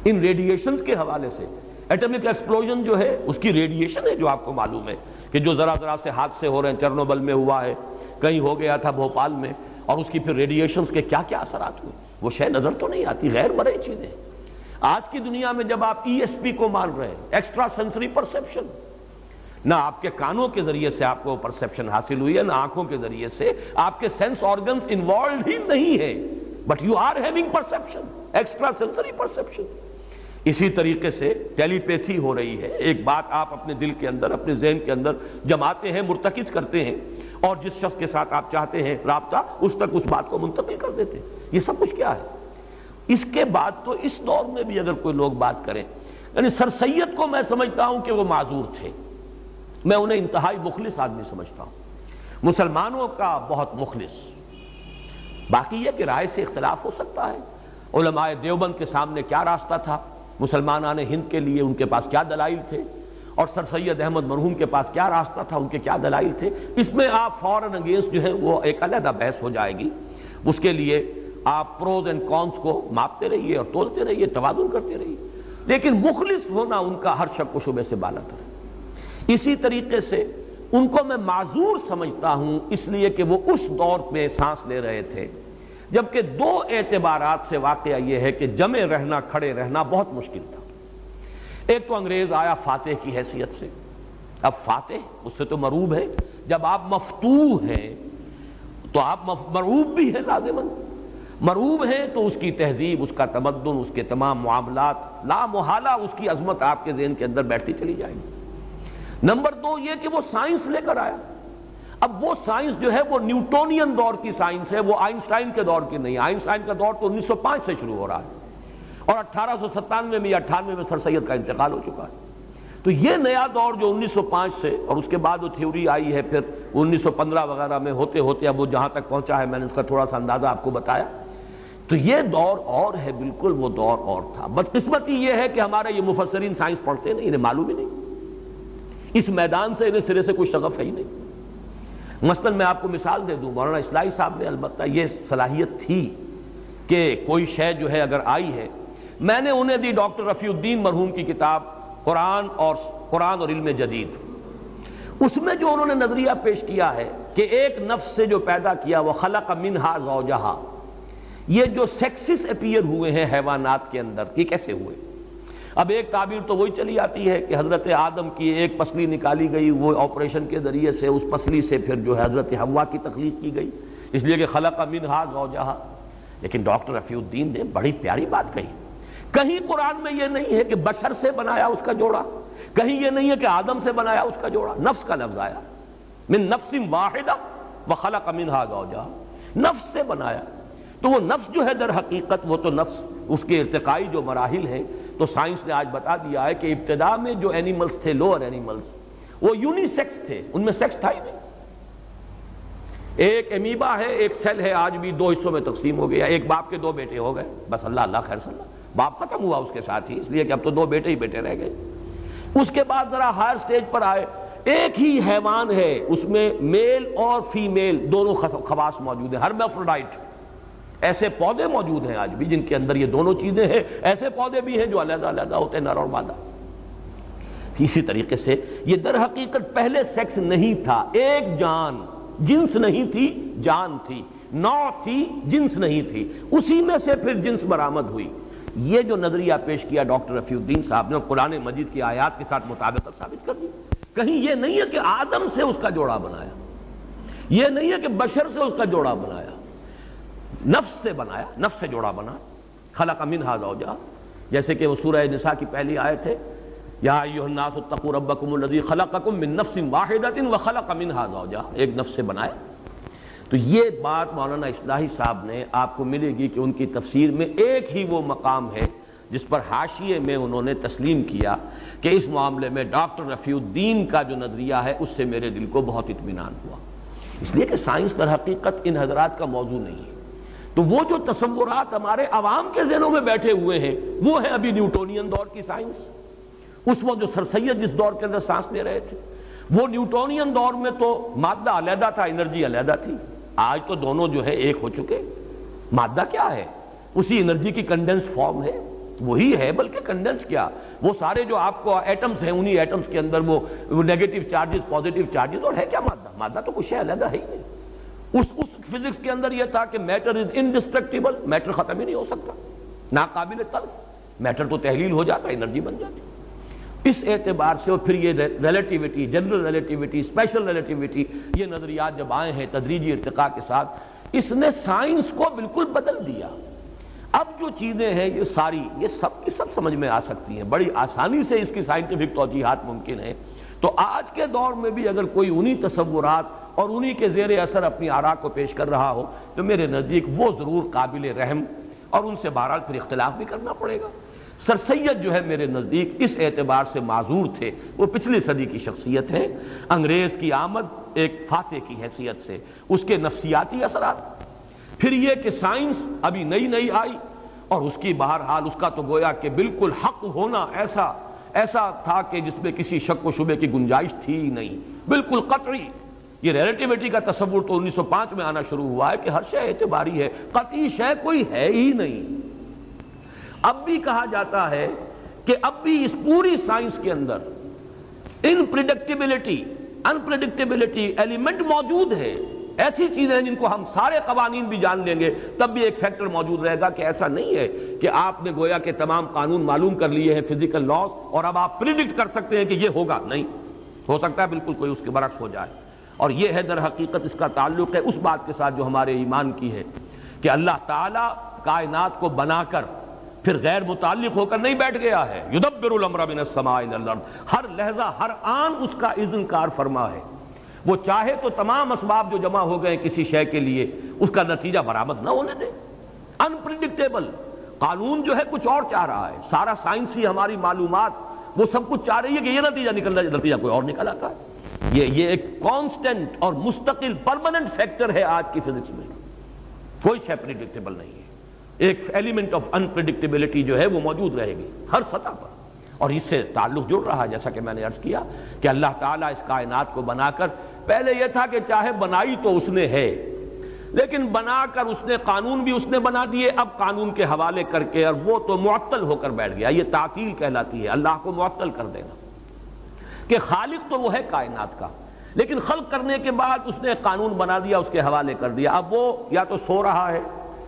ان ریڈیشنز کے حوالے سے ایٹمک ایکسپلوژن جو ہے اس کی ریڈیشن ہے جو آپ کو معلوم ہے کہ جو ذرا ذرا سے حادثے ہو رہے ہیں، چرنوبل میں ہوا ہے، کہیں ہو گیا تھا بھوپال میں، اور اس کی پھر ریڈیشنز کے کیا کیا اثرات ہوئے، وہ شے نظر تو نہیں آتی، غیر مرئی چیزیں. آج کی دنیا میں جب آپ ای ایس پی کو مان رہے ہیں، ایکسٹرا سینسری پرسیپشن، نہ آپ کے کانوں کے ذریعے سے آپ کو پرسیپشن حاصل ہوئی ہے، نہ آنکھوں کے ذریعے سے، آپ کے سینس آرگنز انوالوڈ ہی نہیں ہے، but you are having perception, extrasensory perception. اسی طریقے سے ٹیلی پیتھی ہو رہی ہے. ایک بات آپ اپنے دل کے اندر، اپنے ذہن کے اندر جماتے ہیں، مرتکز کرتے ہیں، اور جس شخص کے ساتھ آپ چاہتے ہیں رابطہ، اس تک اس بات کو منتقل کر دیتے ہیں. یہ سب کچھ کیا ہے؟ اس کے بعد تو اس دور میں بھی اگر کوئی لوگ بات کریں، یعنی سر سید کو میں سمجھتا ہوں کہ وہ معذور تھے، میں انہیں انتہائی مخلص آدمی سمجھتا ہوں، مسلمانوں کا بہت مخلص. باقی یہ کہ رائے سے اختلاف ہو سکتا ہے. علماء دیوبند کے سامنے کیا راستہ تھا، مسلمانان ہند کے لیے ان کے پاس کیا دلائل تھے، اور سر سید احمد مرحوم کے پاس کیا راستہ تھا، ان کے کیا دلائل تھے. اس میں آپ فوراً اگینسٹ جو ہے وہ ایک علیحدہ بحث ہو جائے گی. اس کے لیے آپ پروز اینڈ کونس کو ماپتے رہیے اور تولتے رہیے، توازن کرتے رہیے، لیکن مخلص ہونا ان کا ہر شک و شبے سے بالاتر ہے. اسی طریقے سے ان کو میں معذور سمجھتا ہوں اس لیے کہ وہ اس دور میں سانس لے رہے تھے جبکہ 2 اعتبارات سے واقعہ یہ ہے کہ جمے رہنا، کھڑے رہنا بہت مشکل تھا. ایک تو انگریز آیا فاتح کی حیثیت سے. اب فاتح اس سے تو مرعوب ہے، جب آپ مفتوح ہیں تو آپ مرعوب بھی ہیں، لازماً مرعوب ہیں تو اس کی تہذیب، اس کا تمدن، اس کے تمام معاملات لا محالہ اس کی عظمت آپ کے ذہن کے اندر بیٹھتی چلی جائے گی. نمبر 2 یہ کہ وہ سائنس لے کر آیا. اب وہ سائنس جو ہے وہ نیوٹونین دور کی سائنس ہے، وہ آئنسٹائن کے دور کی نہیں. آئنسٹائن کا دور تو 1905 سے شروع ہو رہا ہے اور 1897 میں یا 98 میں سر سید کا انتقال ہو چکا ہے. تو یہ نیا دور جو 1905 سے، اور اس کے بعد وہ تھیوری آئی ہے پھر 1915 وغیرہ میں، ہوتے ہوتے اب وہ جہاں تک پہنچا ہے میں نے اس کا تھوڑا سا اندازہ آپ کو بتایا. تو یہ دور اور ہے، بالکل وہ دور اور تھا. بدقسمتی یہ ہے کہ ہمارے یہ مفسرین سائنس پڑھتے نہیں، انہیں معلوم ہی نہیں، اس میدان سے انہیں سرے سے کوئی شغف ہے ہی نہیں. مثلا میں آپ کو مثال دے دوں، مولانا اصلاحی صاحب نے البتہ یہ صلاحیت تھی کہ کوئی شے جو ہے اگر آئی ہے، میں نے انہیں دی ڈاکٹر رفیع الدین مرحوم کی کتاب قرآن اور علم جدید. اس میں جو انہوں نے نظریہ پیش کیا ہے کہ ایک نفس سے جو پیدا کیا وہ خلق منہا زوجہا، یہ جو سیکسز اپیئر ہوئے ہیں حیوانات کے اندر، یہ کیسے ہوئے؟ اب ایک تعبیر تو وہی چلی آتی ہے کہ حضرت آدم کی ایک پسلی نکالی گئی، وہ آپریشن کے ذریعے سے اس پسلی سے پھر جو ہے حضرت حوا کی تخلیق کی گئی، اس لیے کہ خلق منہا زوجہا. لیکن ڈاکٹر رفیع الدین نے بڑی پیاری بات کہی. کہیں قرآن میں یہ نہیں ہے کہ بشر سے بنایا اس کا جوڑا، کہیں یہ نہیں ہے کہ آدم سے بنایا اس کا جوڑا. نفس کا لفظ آیا، من نفس واحدہ وخلق منہا زوجہا، نفس سے بنایا. تو وہ نفس جو ہے در حقیقت وہ تو نفس، اس کے ارتقائی جو مراحل ہیں تو سائنس نے آج بتا دیا ہے کہ ابتدا میں جو اینیملز تھے، لوور اینیملز، وہ یونی سیکس تھے، ان میں سیکس تھا ہی نہیں. ایک امیبا ہے، ایک سیل ہے، آج بھی 2 حصوں میں تقسیم ہو گیا. ایک باپ کے 2 بیٹے ہو گئے، بس اللہ خیر صلی اللہ، باپ ختم ہوا اس کے ساتھ ہی، اس لیے کہ اب تو 2 بیٹے ہی بیٹے رہ گئے. اس کے بعد ذرا ہائر سٹیج پر آئے، ایک ہی حیوان ہے، اس میں میل اور فیمیل دونوں خواص موجود ہیں، ہرمیفروڈائٹ. ایسے پودے موجود ہیں آج بھی جن کے اندر یہ دونوں چیزیں ہیں. ایسے پودے بھی ہیں جو علیحدہ علیحدہ ہوتے ہیں، نر اور مادہ. اسی طریقے سے یہ در حقیقت پہلے سیکس نہیں تھا، ایک جان، جنس نہیں تھی، جان تھی، نوع تھی، جنس نہیں تھی، اسی میں سے پھر جنس برآمد ہوئی۔ یہ جو نظریہ پیش کیا ڈاکٹر رفیع الدین صاحب نے، قرآن مجید کی آیات کے ساتھ مطابقت ثابت کر دی۔ کہیں یہ نہیں ہے کہ آدم سے اس کا جوڑا بنایا، یہ نہیں ہے کہ بشر سے اس کا جوڑا بنایا، نفس سے بنایا، نفس سے جوڑا بنا، خلق منہا زوجہا، جیسے کہ وہ سورہ نساء کی پہلی آیت ہے، یا ایھا الناس اتقوا ربکم الذی خلقکم من نفس واحدۃ وخلق منہا زوجہا، ایک نفس سے بنایا۔ تو یہ بات مولانا اصلاحی صاحب نے آپ کو ملے گی کہ ان کی تفسیر میں ایک ہی وہ مقام ہے جس پر حاشیے میں انہوں نے تسلیم کیا کہ اس معاملے میں ڈاکٹر رفیع الدین کا جو نظریہ ہے اس سے میرے دل کو بہت اطمینان ہوا، اس لیے کہ سائنس در حقیقت ان حضرات کا موضوع نہیں ہے۔ تو وہ جو تصورات ہمارے عوام کے ذہنوں میں بیٹھے ہوئے ہیں وہ ہے ابھی نیوٹونین دور کی سائنس۔ اس وقت جو سر سید جس دور کے اندر سانس لے رہے تھے، وہ نیوٹونین دور میں تو مادہ علیحدہ تھا، انرجی علیحدہ تھی۔ آج تو دونوں جو ہے ایک ہو چکے۔ مادہ کیا ہے؟ اسی انرجی کی کنڈنس فارم ہے، وہی ہے، بلکہ کنڈنس کیا، وہ سارے جو آپ کو ایٹمز ہیں، انہی ایٹمز کے اندر وہ نیگیٹو چارجز، پازیٹیو چارجز، اور ہے کیا مادہ؟ مادہ تو کچھ ہے علیحدہ ہے ہی نہیں۔ اس فزکس کے اندر یہ تھا کہ میٹر از انڈسٹرکٹیبل، میٹر ختم ہی نہیں ہو سکتا، ناقابل تلف، میٹر تو تحلیل ہو جاتا، انرجی بن جاتی۔ اس اعتبار سے اور پھر یہ relativity, general relativity, special relativity, یہ نظریات جب آئے ہیں تدریجی ارتقاء کے ساتھ، اس نے سائنس کو بالکل بدل دیا۔ اب جو چیزیں ہیں یہ ساری، یہ سب کی سب سمجھ میں آ سکتی ہیں، بڑی آسانی سے اس کی سائنٹیفک توجیحات ممکن ہیں۔ تو آج کے دور میں بھی اگر کوئی انہی تصورات اور انہی کے زیر اثر اپنی آراء کو پیش کر رہا ہو تو میرے نزدیک وہ ضرور قابل رحم، اور ان سے بہرحال پھر اختلاف بھی کرنا پڑے گا۔ سر سید جو ہے میرے نزدیک اس اعتبار سے معذور تھے، وہ پچھلی صدی کی شخصیت ہے، انگریز کی آمد ایک فاتح کی حیثیت سے، اس کے نفسیاتی اثرات، پھر یہ کہ سائنس ابھی نئی نئی آئی اور اس کی بہرحال اس کا تو گویا کہ بالکل حق ہونا ایسا تھا کہ جس میں کسی شک و شبے کی گنجائش تھی ہی نہیں، بالکل قطعی۔ یہ ریلیٹیوٹی کا تصور تو 1905 میں آنا شروع ہوا ہے کہ ہر شے اعتباری ہے، قطعی شے کوئی ہے ہی نہیں۔ اب بھی کہا جاتا ہے کہ اب بھی اس پوری سائنس کے اندر انپریڈکٹیبلٹی ایلیمنٹ موجود ہے، ایسی چیزیں ہیں جن کو ہم سارے قوانین بھی جان لیں گے تب بھی ایک فیکٹر موجود رہے گا کہ ایسا نہیں ہے کہ آپ نے گویا کہ تمام قانون معلوم کر لیے ہیں فزیکل لاز اور اب آپ پریڈکٹ کر سکتے ہیں کہ یہ ہوگا، نہیں ہو سکتا ہے بالکل کوئی اس کے برعکس ہو جائے۔ اور یہ ہے در حقیقت اس کا تعلق ہے اس بات کے ساتھ جو ہمارے ایمان کی ہے کہ اللہ تعالیٰ کائنات کو بنا کر پھر غیر متعلق ہو کر نہیں بیٹھ گیا ہے، یدبر الامر من السماء الى الارض، ہر لحظہ ہر آن اس کا اذن کار فرما ہے۔ وہ چاہے تو تمام اسباب جو جمع ہو گئے کسی شے کے لیے اس کا نتیجہ برآمد نہ ہونے دے۔ انپریڈکٹیبل قانون جو ہے کچھ اور چاہ رہا ہے، سارا سائنسی ہماری معلومات وہ سب کچھ چاہ رہی ہے کہ یہ نتیجہ نکل رہا ہے، نتیجہ کوئی اور نکل آتا ہے۔ یہ ایک کانسٹنٹ اور مستقل پرماننٹ فیکٹر ہے آج کی فزکس میں، کوئی شے پریڈکٹیبل نہیں ہے، ایک ایلیمنٹ آف انپریڈکٹیبلٹی جو ہے وہ موجود رہے گی ہر سطح پر۔ اور اس سے تعلق جڑ رہا ہے جیسا کہ میں نے عرض کیا کہ اللہ تعالیٰ اس کائنات کو بنا کر، پہلے یہ تھا کہ چاہے بنائی تو اس نے ہے، لیکن بنا کر اس نے قانون بھی اس نے بنا دیے، اب قانون کے حوالے کر کے، اور وہ تو معطل ہو کر بیٹھ گیا۔ یہ تعطیل کہلاتی ہے، اللہ کو معطل کر دینا، کہ خالق تو وہ ہے کائنات کا، لیکن خلق کرنے کے بعد اس نے قانون بنا دیا، اس کے حوالے کر دیا۔ اب وہ یا تو سو رہا ہے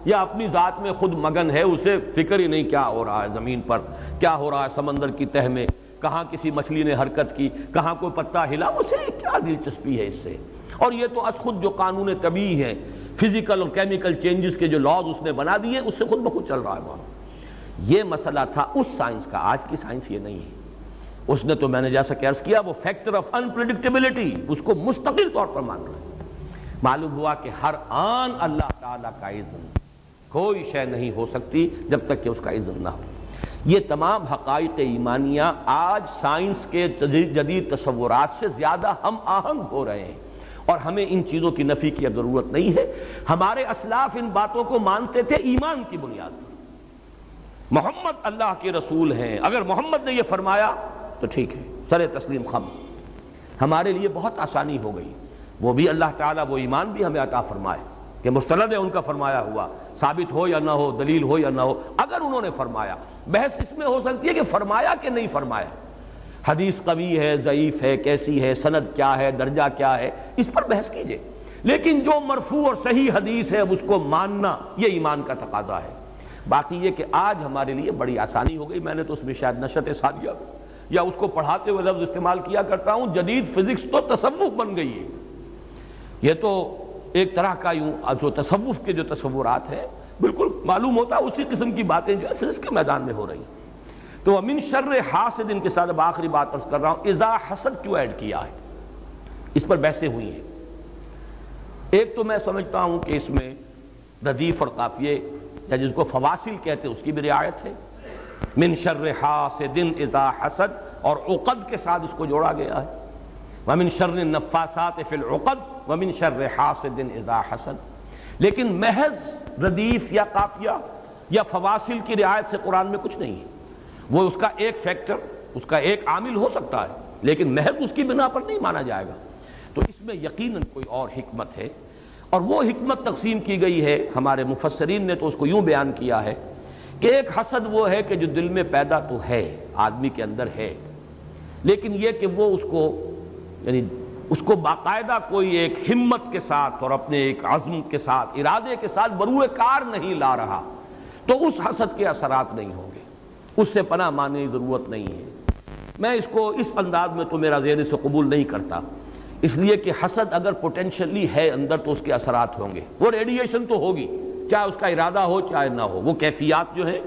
یا اپنی ذات میں خود مگن ہے، اسے فکر ہی نہیں کیا ہو رہا ہے زمین پر، کیا ہو رہا ہے سمندر کی تہ میں، کہاں کسی مچھلی نے حرکت کی، کہاں کوئی پتا ہلا، اسے کیا دلچسپی ہے اس سے۔ اور یہ تو از خود جو قانون طبیعی ہے، فزیکل اور کیمیکل چینجز کے جو لاز اس نے بنا دیے، اس سے خود بخود چل رہا ہے معاملہ۔ یہ مسئلہ تھا اس سائنس کا، آج کی سائنس یہ نہیں ہے۔ اس نے تو میں نے جیسا کہ عرض کیا وہ فیکٹر آف انپریڈکٹیبلٹی اس کو مستقل طور پر مان رہا ہے۔ معلوم ہوا کہ ہر آن اللہ تعالیٰ کا اذن، کوئی شے نہیں ہو سکتی جب تک کہ اس کا اذن نہ ہو۔ یہ تمام حقائق ایمانیہ آج سائنس کے جدید تصورات سے زیادہ ہم آہنگ ہو رہے ہیں، اور ہمیں ان چیزوں کی نفی کی اب ضرورت نہیں ہے۔ ہمارے اسلاف ان باتوں کو مانتے تھے ایمان کی بنیاد پر، محمد اللہ کے رسول ہیں، اگر محمد نے یہ فرمایا تو ٹھیک ہے، سر تسلیم خم۔ ہمارے لیے بہت آسانی ہو گئی، وہ بھی اللہ تعالیٰ وہ ایمان بھی ہمیں عطا فرمائے کہ مستند ہے ان کا فرمایا ہوا، ثابت ہو یا نہ ہو، دلیل ہو یا نہ ہو، اگر انہوں نے فرمایا۔ بحث اس میں ہو سکتی ہے کہ فرمایا کہ نہیں فرمایا، حدیث قوی ہے ضعیف ہے کیسی ہے، سند کیا ہے، درجہ کیا ہے، اس پر بحث کیجئے، لیکن جو مرفوع اور صحیح حدیث ہے اس کو ماننا یہ ایمان کا تقاضا ہے۔ باقی یہ کہ آج ہمارے لیے بڑی آسانی ہو گئی، میں نے تو اس میں شاید نشأت ثانیہ یا اس کو پڑھاتے ہوئے لفظ استعمال کیا کرتا ہوں، جدید فزکس تو تصوف بن گئی ہے۔ یہ تو ایک طرح کا یوں جو تصوف کے جو تصورات ہیں بالکل معلوم ہوتا ہے اسی قسم کی باتیں جو ہے فزکس کے میدان میں ہو رہی ہیں۔ تو وَمِن شَرِّ حاسد کے ساتھ اب آخری بات عرض کر رہا ہوں، اذا حسد کیوں ایڈ کیا ہے، اس پر بحثیں ہوئی ہیں۔ ایک تو میں سمجھتا ہوں کہ اس میں ردیف اور قافیے یا جس کو فواصل کہتے ہیں اس کی بھی رعایت ہے، من شر حاسد اذا حسد، اور عقد کے ساتھ اس کو جوڑا گیا ہے، ومن شر النفاثات فی العقد ومن شر حاسد اذا حسد۔ لیکن محض ردیف یا قافیہ یا فواصل کی رعایت سے قرآن میں کچھ نہیں ہے، وہ اس کا ایک فیکٹر، اس کا ایک عامل ہو سکتا ہے، لیکن محض اس کی بنا پر نہیں مانا جائے گا۔ تو اس میں یقیناً کوئی اور حکمت ہے، اور وہ حکمت تقسیم کی گئی ہے۔ ہمارے مفسرین نے تو اس کو یوں بیان کیا ہے کہ ایک حسد وہ ہے کہ جو دل میں پیدا تو ہے، آدمی کے اندر ہے، لیکن یہ کہ وہ اس کو یعنی اس کو باقاعدہ کوئی ایک ہمت کے ساتھ اور اپنے ایک عزم کے ساتھ، ارادے کے ساتھ بروئے کار نہیں لا رہا، تو اس حسد کے اثرات نہیں ہوں گے، اس سے پناہ ماننے کی ضرورت نہیں ہے۔ میں اس کو اس انداز میں تو میرا ذہن سے قبول نہیں کرتا، اس لیے کہ حسد اگر پوٹینشلی ہے اندر تو اس کے اثرات ہوں گے، وہ ریڈیشن تو ہوگی، چاہے اس کا ارادہ ہو چاہے نہ ہو، وہ کیفیات جو ہیں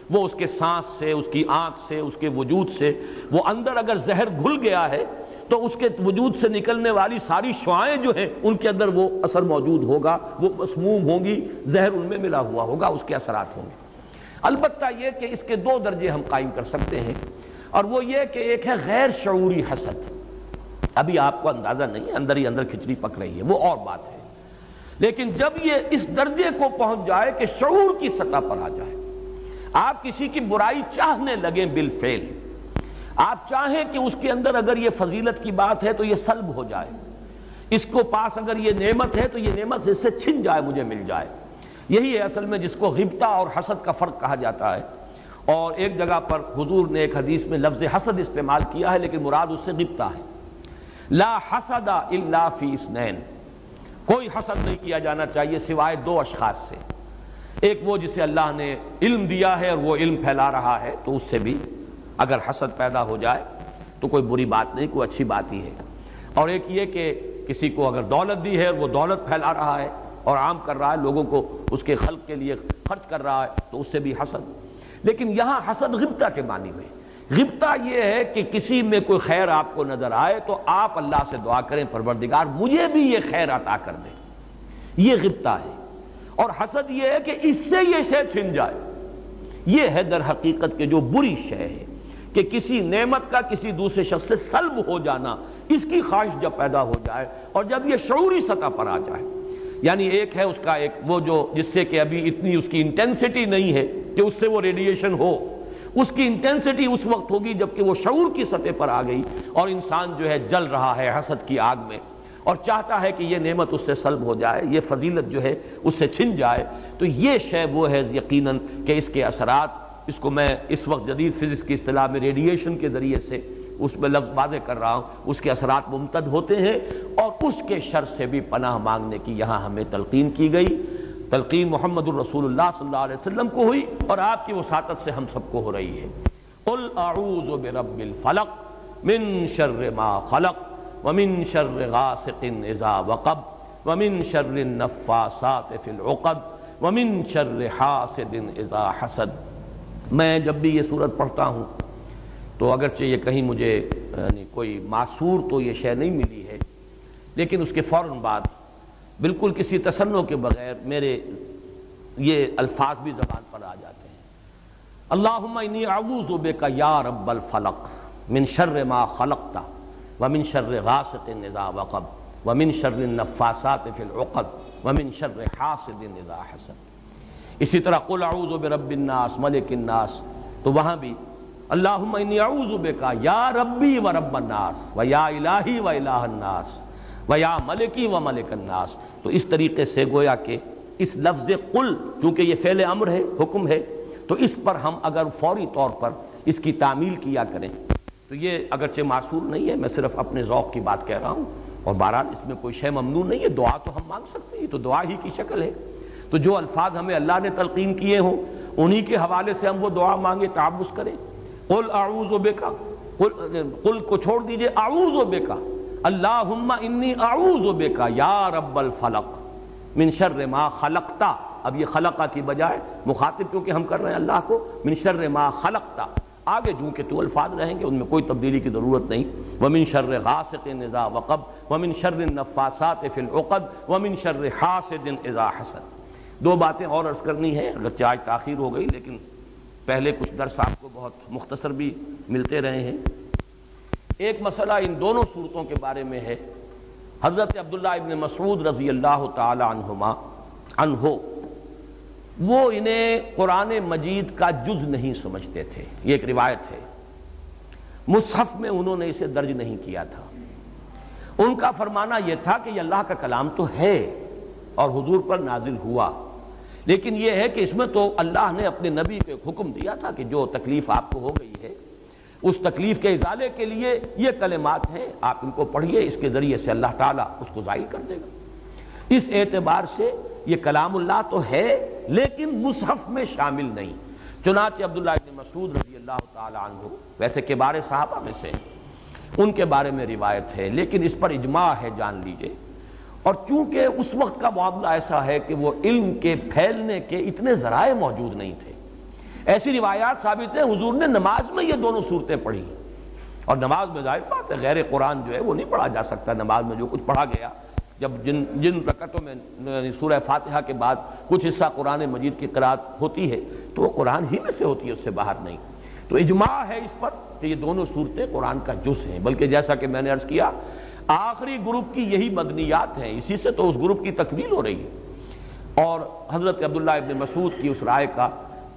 وہ اس کے سانس سے، اس کی آنکھ سے، اس کے وجود سے، وہ اندر اگر زہر گھل گیا ہے تو اس کے وجود سے نکلنے والی ساری شعاعیں جو ہیں ان کے اندر وہ اثر موجود ہوگا، وہ مسموم ہوں گی، زہر ان میں ملا ہوا ہوگا، اس کے اثرات ہوں گے۔ البتہ یہ کہ اس کے دو درجے ہم قائم کر سکتے ہیں، اور وہ یہ کہ ایک ہے غیر شعوری حسد، ابھی آپ کو اندازہ نہیں، اندر ہی اندر کھچڑی پک رہی ہے، وہ اور بات ہے، لیکن جب یہ اس درجے کو پہنچ جائے کہ شعور کی سطح پر آ جائے، آپ کسی کی برائی چاہنے لگیں بالفعل، آپ چاہیں کہ اس کے اندر اگر یہ فضیلت کی بات ہے تو یہ سلب ہو جائے، اس کو پاس اگر یہ نعمت ہے تو یہ نعمت اس سے چھن جائے، مجھے مل جائے، یہی ہے اصل میں جس کو غبطہ اور حسد کا فرق کہا جاتا ہے۔ اور ایک جگہ پر حضور نے ایک حدیث میں لفظ حسد استعمال کیا ہے، لیکن مراد اس سے غبطہ ہے۔ لا حسد الا فی اثنین، کوئی حسد نہیں کیا جانا چاہیے سوائے دو اشخاص سے، ایک وہ جسے اللہ نے علم دیا ہے اور وہ علم پھیلا رہا ہے، تو اس سے بھی اگر حسد پیدا ہو جائے تو کوئی بری بات نہیں، کوئی اچھی بات ہی ہے، اور ایک یہ کہ کسی کو اگر دولت دی ہے اور وہ دولت پھیلا رہا ہے اور عام کر رہا ہے، لوگوں کو اس کے خلق کے لیے خرچ کر رہا ہے، تو اس سے بھی حسد۔ لیکن یہاں حسد غبطہ کے معنی میں، غبطہ یہ ہے کہ کسی میں کوئی خیر آپ کو نظر آئے تو آپ اللہ سے دعا کریں پروردگار مجھے بھی یہ خیر عطا کر دے، یہ غبطہ ہے۔ اور حسد یہ ہے کہ اس سے یہ شے چھن جائے، یہ ہے در حقیقت کہ جو بری شے ہے کہ کسی نعمت کا کسی دوسرے شخص سے سلب ہو جانا، اس کی خواہش جب پیدا ہو جائے اور جب یہ شعوری سطح پر آ جائے، یعنی ایک ہے اس کا ایک وہ جو جس سے کہ ابھی اتنی اس کی انٹینسٹی نہیں ہے کہ اس سے وہ ریڈیشن ہو، اس کی انٹینسٹی اس وقت ہوگی جب کہ وہ شعور کی سطح پر آ گئی اور انسان جو ہے جل رہا ہے حسد کی آگ میں اور چاہتا ہے کہ یہ نعمت اس سے سلب ہو جائے، یہ فضیلت جو ہے اس سے چھن جائے، تو یہ شے وہ ہے یقیناً کہ اس کے اثرات، اس کو میں اس وقت جدید فزکس کی اصطلاح میں ریڈیشن کے ذریعے سے اس میں لفظ واضح کر رہا ہوں، اس کے اثرات ممتد ہوتے ہیں، اور اس کے شر سے بھی پناہ مانگنے کی یہاں ہمیں تلقین کی گئی۔ تلقین محمد الرسول اللہ صلی اللہ علیہ وسلم کو ہوئی اور آپ کی وساطت سے ہم سب کو ہو رہی ہے۔ قل اعوذ برب الفلق من شر ما خلق ومن شر غاسق اذا وقب ومن شر النفاثات فی العقد ومن شر حاسد اذا حسد۔ میں جب بھی یہ سورت پڑھتا ہوں تو اگرچہ یہ کہیں مجھے یعنی کوئی معصور تو یہ شے نہیں ملی ہے، لیکن اس کے فوراً بعد بالکل کسی تصنع کے بغیر میرے یہ الفاظ بھی زبان پر آ جاتے ہیں، اللہم انی اعوذ بک یا رب الفلق من شر ما خلقت ومن شر غاسق اذا وقب ومن شر النفاثات فی العقد ومن شر حاسد اذا حسد۔ اسی طرح قل اعوذ برب الناس ملک الناس، تو وہاں بھی اللہم انی اعوذ بک یا ربی و رب الناس و یا الہی و الہ الناس و یا ملکی و ملک الناس۔ تو اس طریقے سے گویا کہ اس لفظ قل چونکہ یہ فعل امر ہے، حکم ہے، تو اس پر ہم اگر فوری طور پر اس کی تعمیل کیا کریں تو یہ اگرچہ معصور نہیں ہے، میں صرف اپنے ذوق کی بات کہہ رہا ہوں، اور بہرحال اس میں کوئی شے ممنوع نہیں ہے، دعا تو ہم مانگ سکتے ہیں، یہ تو دعا ہی کی شکل ہے۔ تو جو الفاظ ہمیں اللہ نے تلقین کیے ہوں انہی کے حوالے سے ہم وہ دعا مانگے، تعوذ کریں۔ قل اعوذ بک، قل کو چھوڑ دیجئے، اعوذ بک اللہم انی اعوذ بک یا رب الفلق من شر ما خلقت۔ اب یہ خلقہ کی بجائے مخاطب کیونکہ ہم کر رہے ہیں اللہ کو، من شر ما خلقت، آگے جو کہ تو الفاظ رہیں گے ان میں کوئی تبدیلی کی ضرورت نہیں۔ ومن شر غاسق اذا وقب ومن شر النفاثات فی العقد ومن شر حاسد اذا حسد۔ دو باتیں اور عرض کرنی ہے، اگرچہ آج تاخیر ہو گئی لیکن پہلے کچھ درس آپ کو بہت مختصر بھی ملتے رہے ہیں۔ ایک مسئلہ ان دونوں صورتوں کے بارے میں ہے۔ حضرت عبداللہ ابن مسعود رضی اللہ تعالی عنہ وہ انہیں قرآن مجید کا جز نہیں سمجھتے تھے، یہ ایک روایت ہے، مصحف میں انہوں نے اسے درج نہیں کیا تھا۔ ان کا فرمانا یہ تھا کہ یہ اللہ کا کلام تو ہے اور حضور پر نازل ہوا، لیکن یہ ہے کہ اس میں تو اللہ نے اپنے نبی کو ایک حکم دیا تھا کہ جو تکلیف آپ کو ہو گئی ہے اس تکلیف کے ازالے کے لیے یہ کلمات ہیں، آپ ان کو پڑھیے، اس کے ذریعے سے اللہ تعالیٰ اس کو ظاہر کر دے گا۔ اس اعتبار سے یہ کلام اللہ تو ہے لیکن مصحف میں شامل نہیں۔ چنانچہ عبداللہ ابن مسعود رضی اللہ تعالی عنہ ویسے کبار صحابہ میں سے ان کے بارے میں روایت ہے، لیکن اس پر اجماع ہے، جان لیجئے۔ اور چونکہ اس وقت کا معاملہ ایسا ہے کہ وہ علم کے پھیلنے کے اتنے ذرائع موجود نہیں تھے، ایسی روایات ثابت ہیں حضور نے نماز میں یہ دونوں صورتیں پڑھی، اور نماز میں ظاہر بات ہے غیر قرآن جو ہے وہ نہیں پڑھا جا سکتا، نماز میں جو کچھ پڑھا گیا، جب جن رکعتوں میں سورہ فاتحہ کے بعد کچھ حصہ قرآن مجید کی قرأت ہوتی ہے تو وہ قرآن ہی میں سے ہوتی ہے، اس سے باہر نہیں۔ تو اجماع ہے اس پر کہ یہ دونوں صورتیں قرآن کا جز ہیں، بلکہ جیسا کہ میں نے عرض کیا آخری گروپ کی یہی مدنیات ہیں، اسی سے تو اس گروپ کی تکمیل ہو رہی ہے۔ اور حضرت عبداللہ ابن مسعود کی اس رائے کا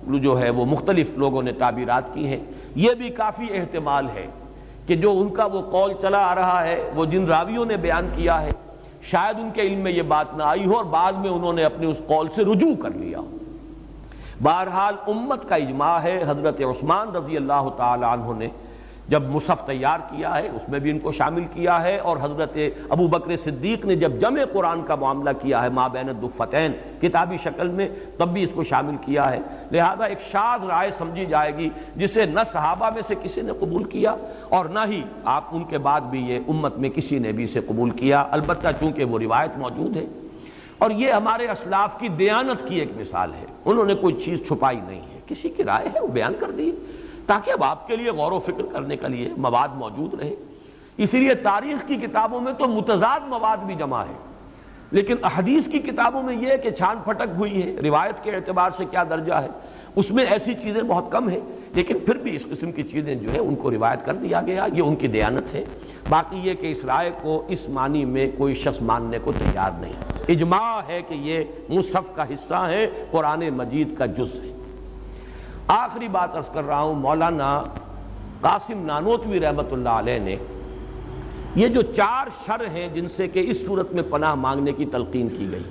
جو ہے وہ مختلف لوگوں نے تعبیرات کی ہیں۔ یہ بھی کافی احتمال ہے کہ جو ان کا وہ قول چلا آ رہا ہے، وہ جن راویوں نے بیان کیا ہے، شاید ان کے علم میں یہ بات نہ آئی ہو اور بعد میں انہوں نے اپنے اس قول سے رجوع کر لیا ہو۔ بہرحال امت کا اجماع ہے، حضرت عثمان رضی اللہ تعالی عنہ نے جب مصحف تیار کیا ہے اس میں بھی ان کو شامل کیا ہے، اور حضرت ابو بکر صدیق نے جب جمع قرآن کا معاملہ کیا ہے ما بین الدفتین کتابی شکل میں تب بھی اس کو شامل کیا ہے۔ لہذا ایک شاذ رائے سمجھی جائے گی جسے نہ صحابہ میں سے کسی نے قبول کیا اور نہ ہی آپ ان کے بعد بھی یہ امت میں کسی نے بھی اسے قبول کیا، البتہ چونکہ وہ روایت موجود ہے اور یہ ہمارے اسلاف کی دیانت کی ایک مثال ہے، انہوں نے کوئی چیز چھپائی نہیں ہے، کسی کی رائے ہے وہ بیان کر دی تاکہ اب آپ کے لیے غور و فکر کرنے کے لیے مواد موجود رہے۔ اسی لیے تاریخ کی کتابوں میں تو متضاد مواد بھی جمع ہے، لیکن احادیث کی کتابوں میں یہ کہ چھان پھٹک ہوئی ہے، روایت کے اعتبار سے کیا درجہ ہے، اس میں ایسی چیزیں بہت کم ہیں، لیکن پھر بھی اس قسم کی چیزیں جو ہے ان کو روایت کر دیا گیا، یہ ان کی دیانت ہے۔ باقی یہ کہ اس رائے کو اس معنی میں کوئی شخص ماننے کو تیار نہیں، اجماع ہے کہ یہ مصحف کا حصہ ہے، قرآن مجید کا جز ہے۔ آخری بات عرض کر رہا ہوں، مولانا قاسم نانوتوی رحمۃ اللہ علیہ نے یہ جو 4 شر ہیں جن سے کہ اس صورت میں پناہ مانگنے کی تلقین کی گئی،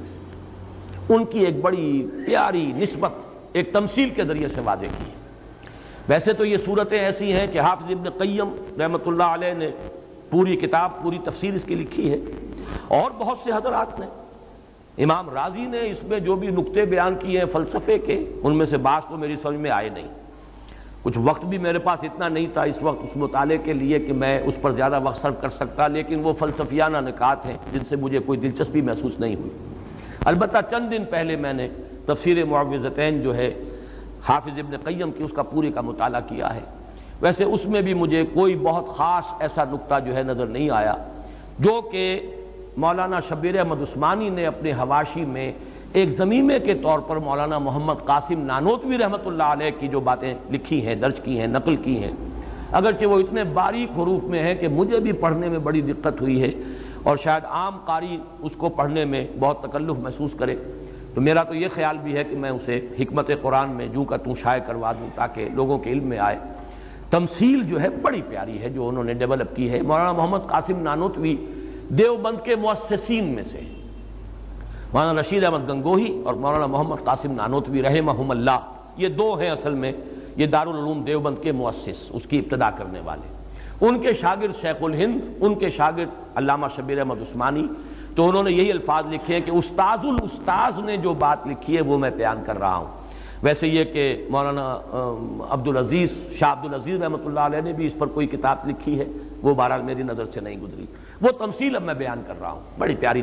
ان کی ایک بڑی پیاری نسبت ایک تمثیل کے ذریعے سے واضح کی ہے۔ ویسے تو یہ صورتیں ایسی ہیں کہ حافظ ابن قیم رحمۃ اللہ علیہ نے پوری کتاب پوری تفسیر اس کی لکھی ہے، اور بہت سے حضرات نے، امام رازی نے اس میں جو بھی نکتے بیان کیے ہیں فلسفے کے، ان میں سے بعض تو میری سمجھ میں آئے نہیں، کچھ وقت بھی میرے پاس اتنا نہیں تھا اس وقت اس مطالعے کے لیے کہ میں اس پر زیادہ وقت صرف کر سکتا، لیکن وہ فلسفیانہ نکات ہیں جن سے مجھے کوئی دلچسپی محسوس نہیں ہوئی۔ البتہ چند دن پہلے میں نے تفسیر معوذتین جو ہے حافظ ابن قیم کی، اس کا پوری کا مطالعہ کیا ہے۔ ویسے اس میں بھی مجھے کوئی بہت خاص ایسا نکتہ جو ہے نظر نہیں آیا، جو کہ مولانا شبیر احمد عثمانی نے اپنے حواشی میں ایک ضمیمے کے طور پر مولانا محمد قاسم نانوتوی رحمۃ اللہ علیہ کی جو باتیں لکھی ہیں، درج کی ہیں، نقل کی ہیں، اگرچہ وہ اتنے باریک حروف میں ہیں کہ مجھے بھی پڑھنے میں بڑی دقت ہوئی ہے، اور شاید عام قاری اس کو پڑھنے میں بہت تکلف محسوس کرے، تو میرا تو یہ خیال بھی ہے کہ میں اسے حکمت قرآن میں جوں کا توں شائع کروا دوں تاکہ لوگوں کے علم میں آئے۔ تمثیل جو ہے بڑی پیاری ہے جو انہوں نے ڈیولپ کی ہے۔ مولانا محمد قاسم نانوتوی دیوبند کے مؤسسین میں سے، مولانا رشید احمد گنگوہی اور مولانا محمد قاسم نانوتوی رحمہم اللہ، یہ 2 ہیں اصل میں، یہ دارالعلوم دیوبند کے مؤسس، اس کی ابتدا کرنے والے، ان کے شاگرد شیخ الہند، ان کے شاگرد علامہ شبیر احمد عثمانی، تو انہوں نے یہی الفاظ لکھے ہیں کہ استاذ الاستاذ نے جو بات لکھی ہے وہ میں بیان کر رہا ہوں۔ ویسے یہ کہ مولانا عبدالعزیز شاہ عبدالعزیز رحمۃ اللہ علیہ نے بھی اس پر کوئی کتاب لکھی ہے، وہ بہرحال میری نظر سے نہیں گزری، وہ تمثیل اب میں بیان کر رہا ہوں، بڑی پیاری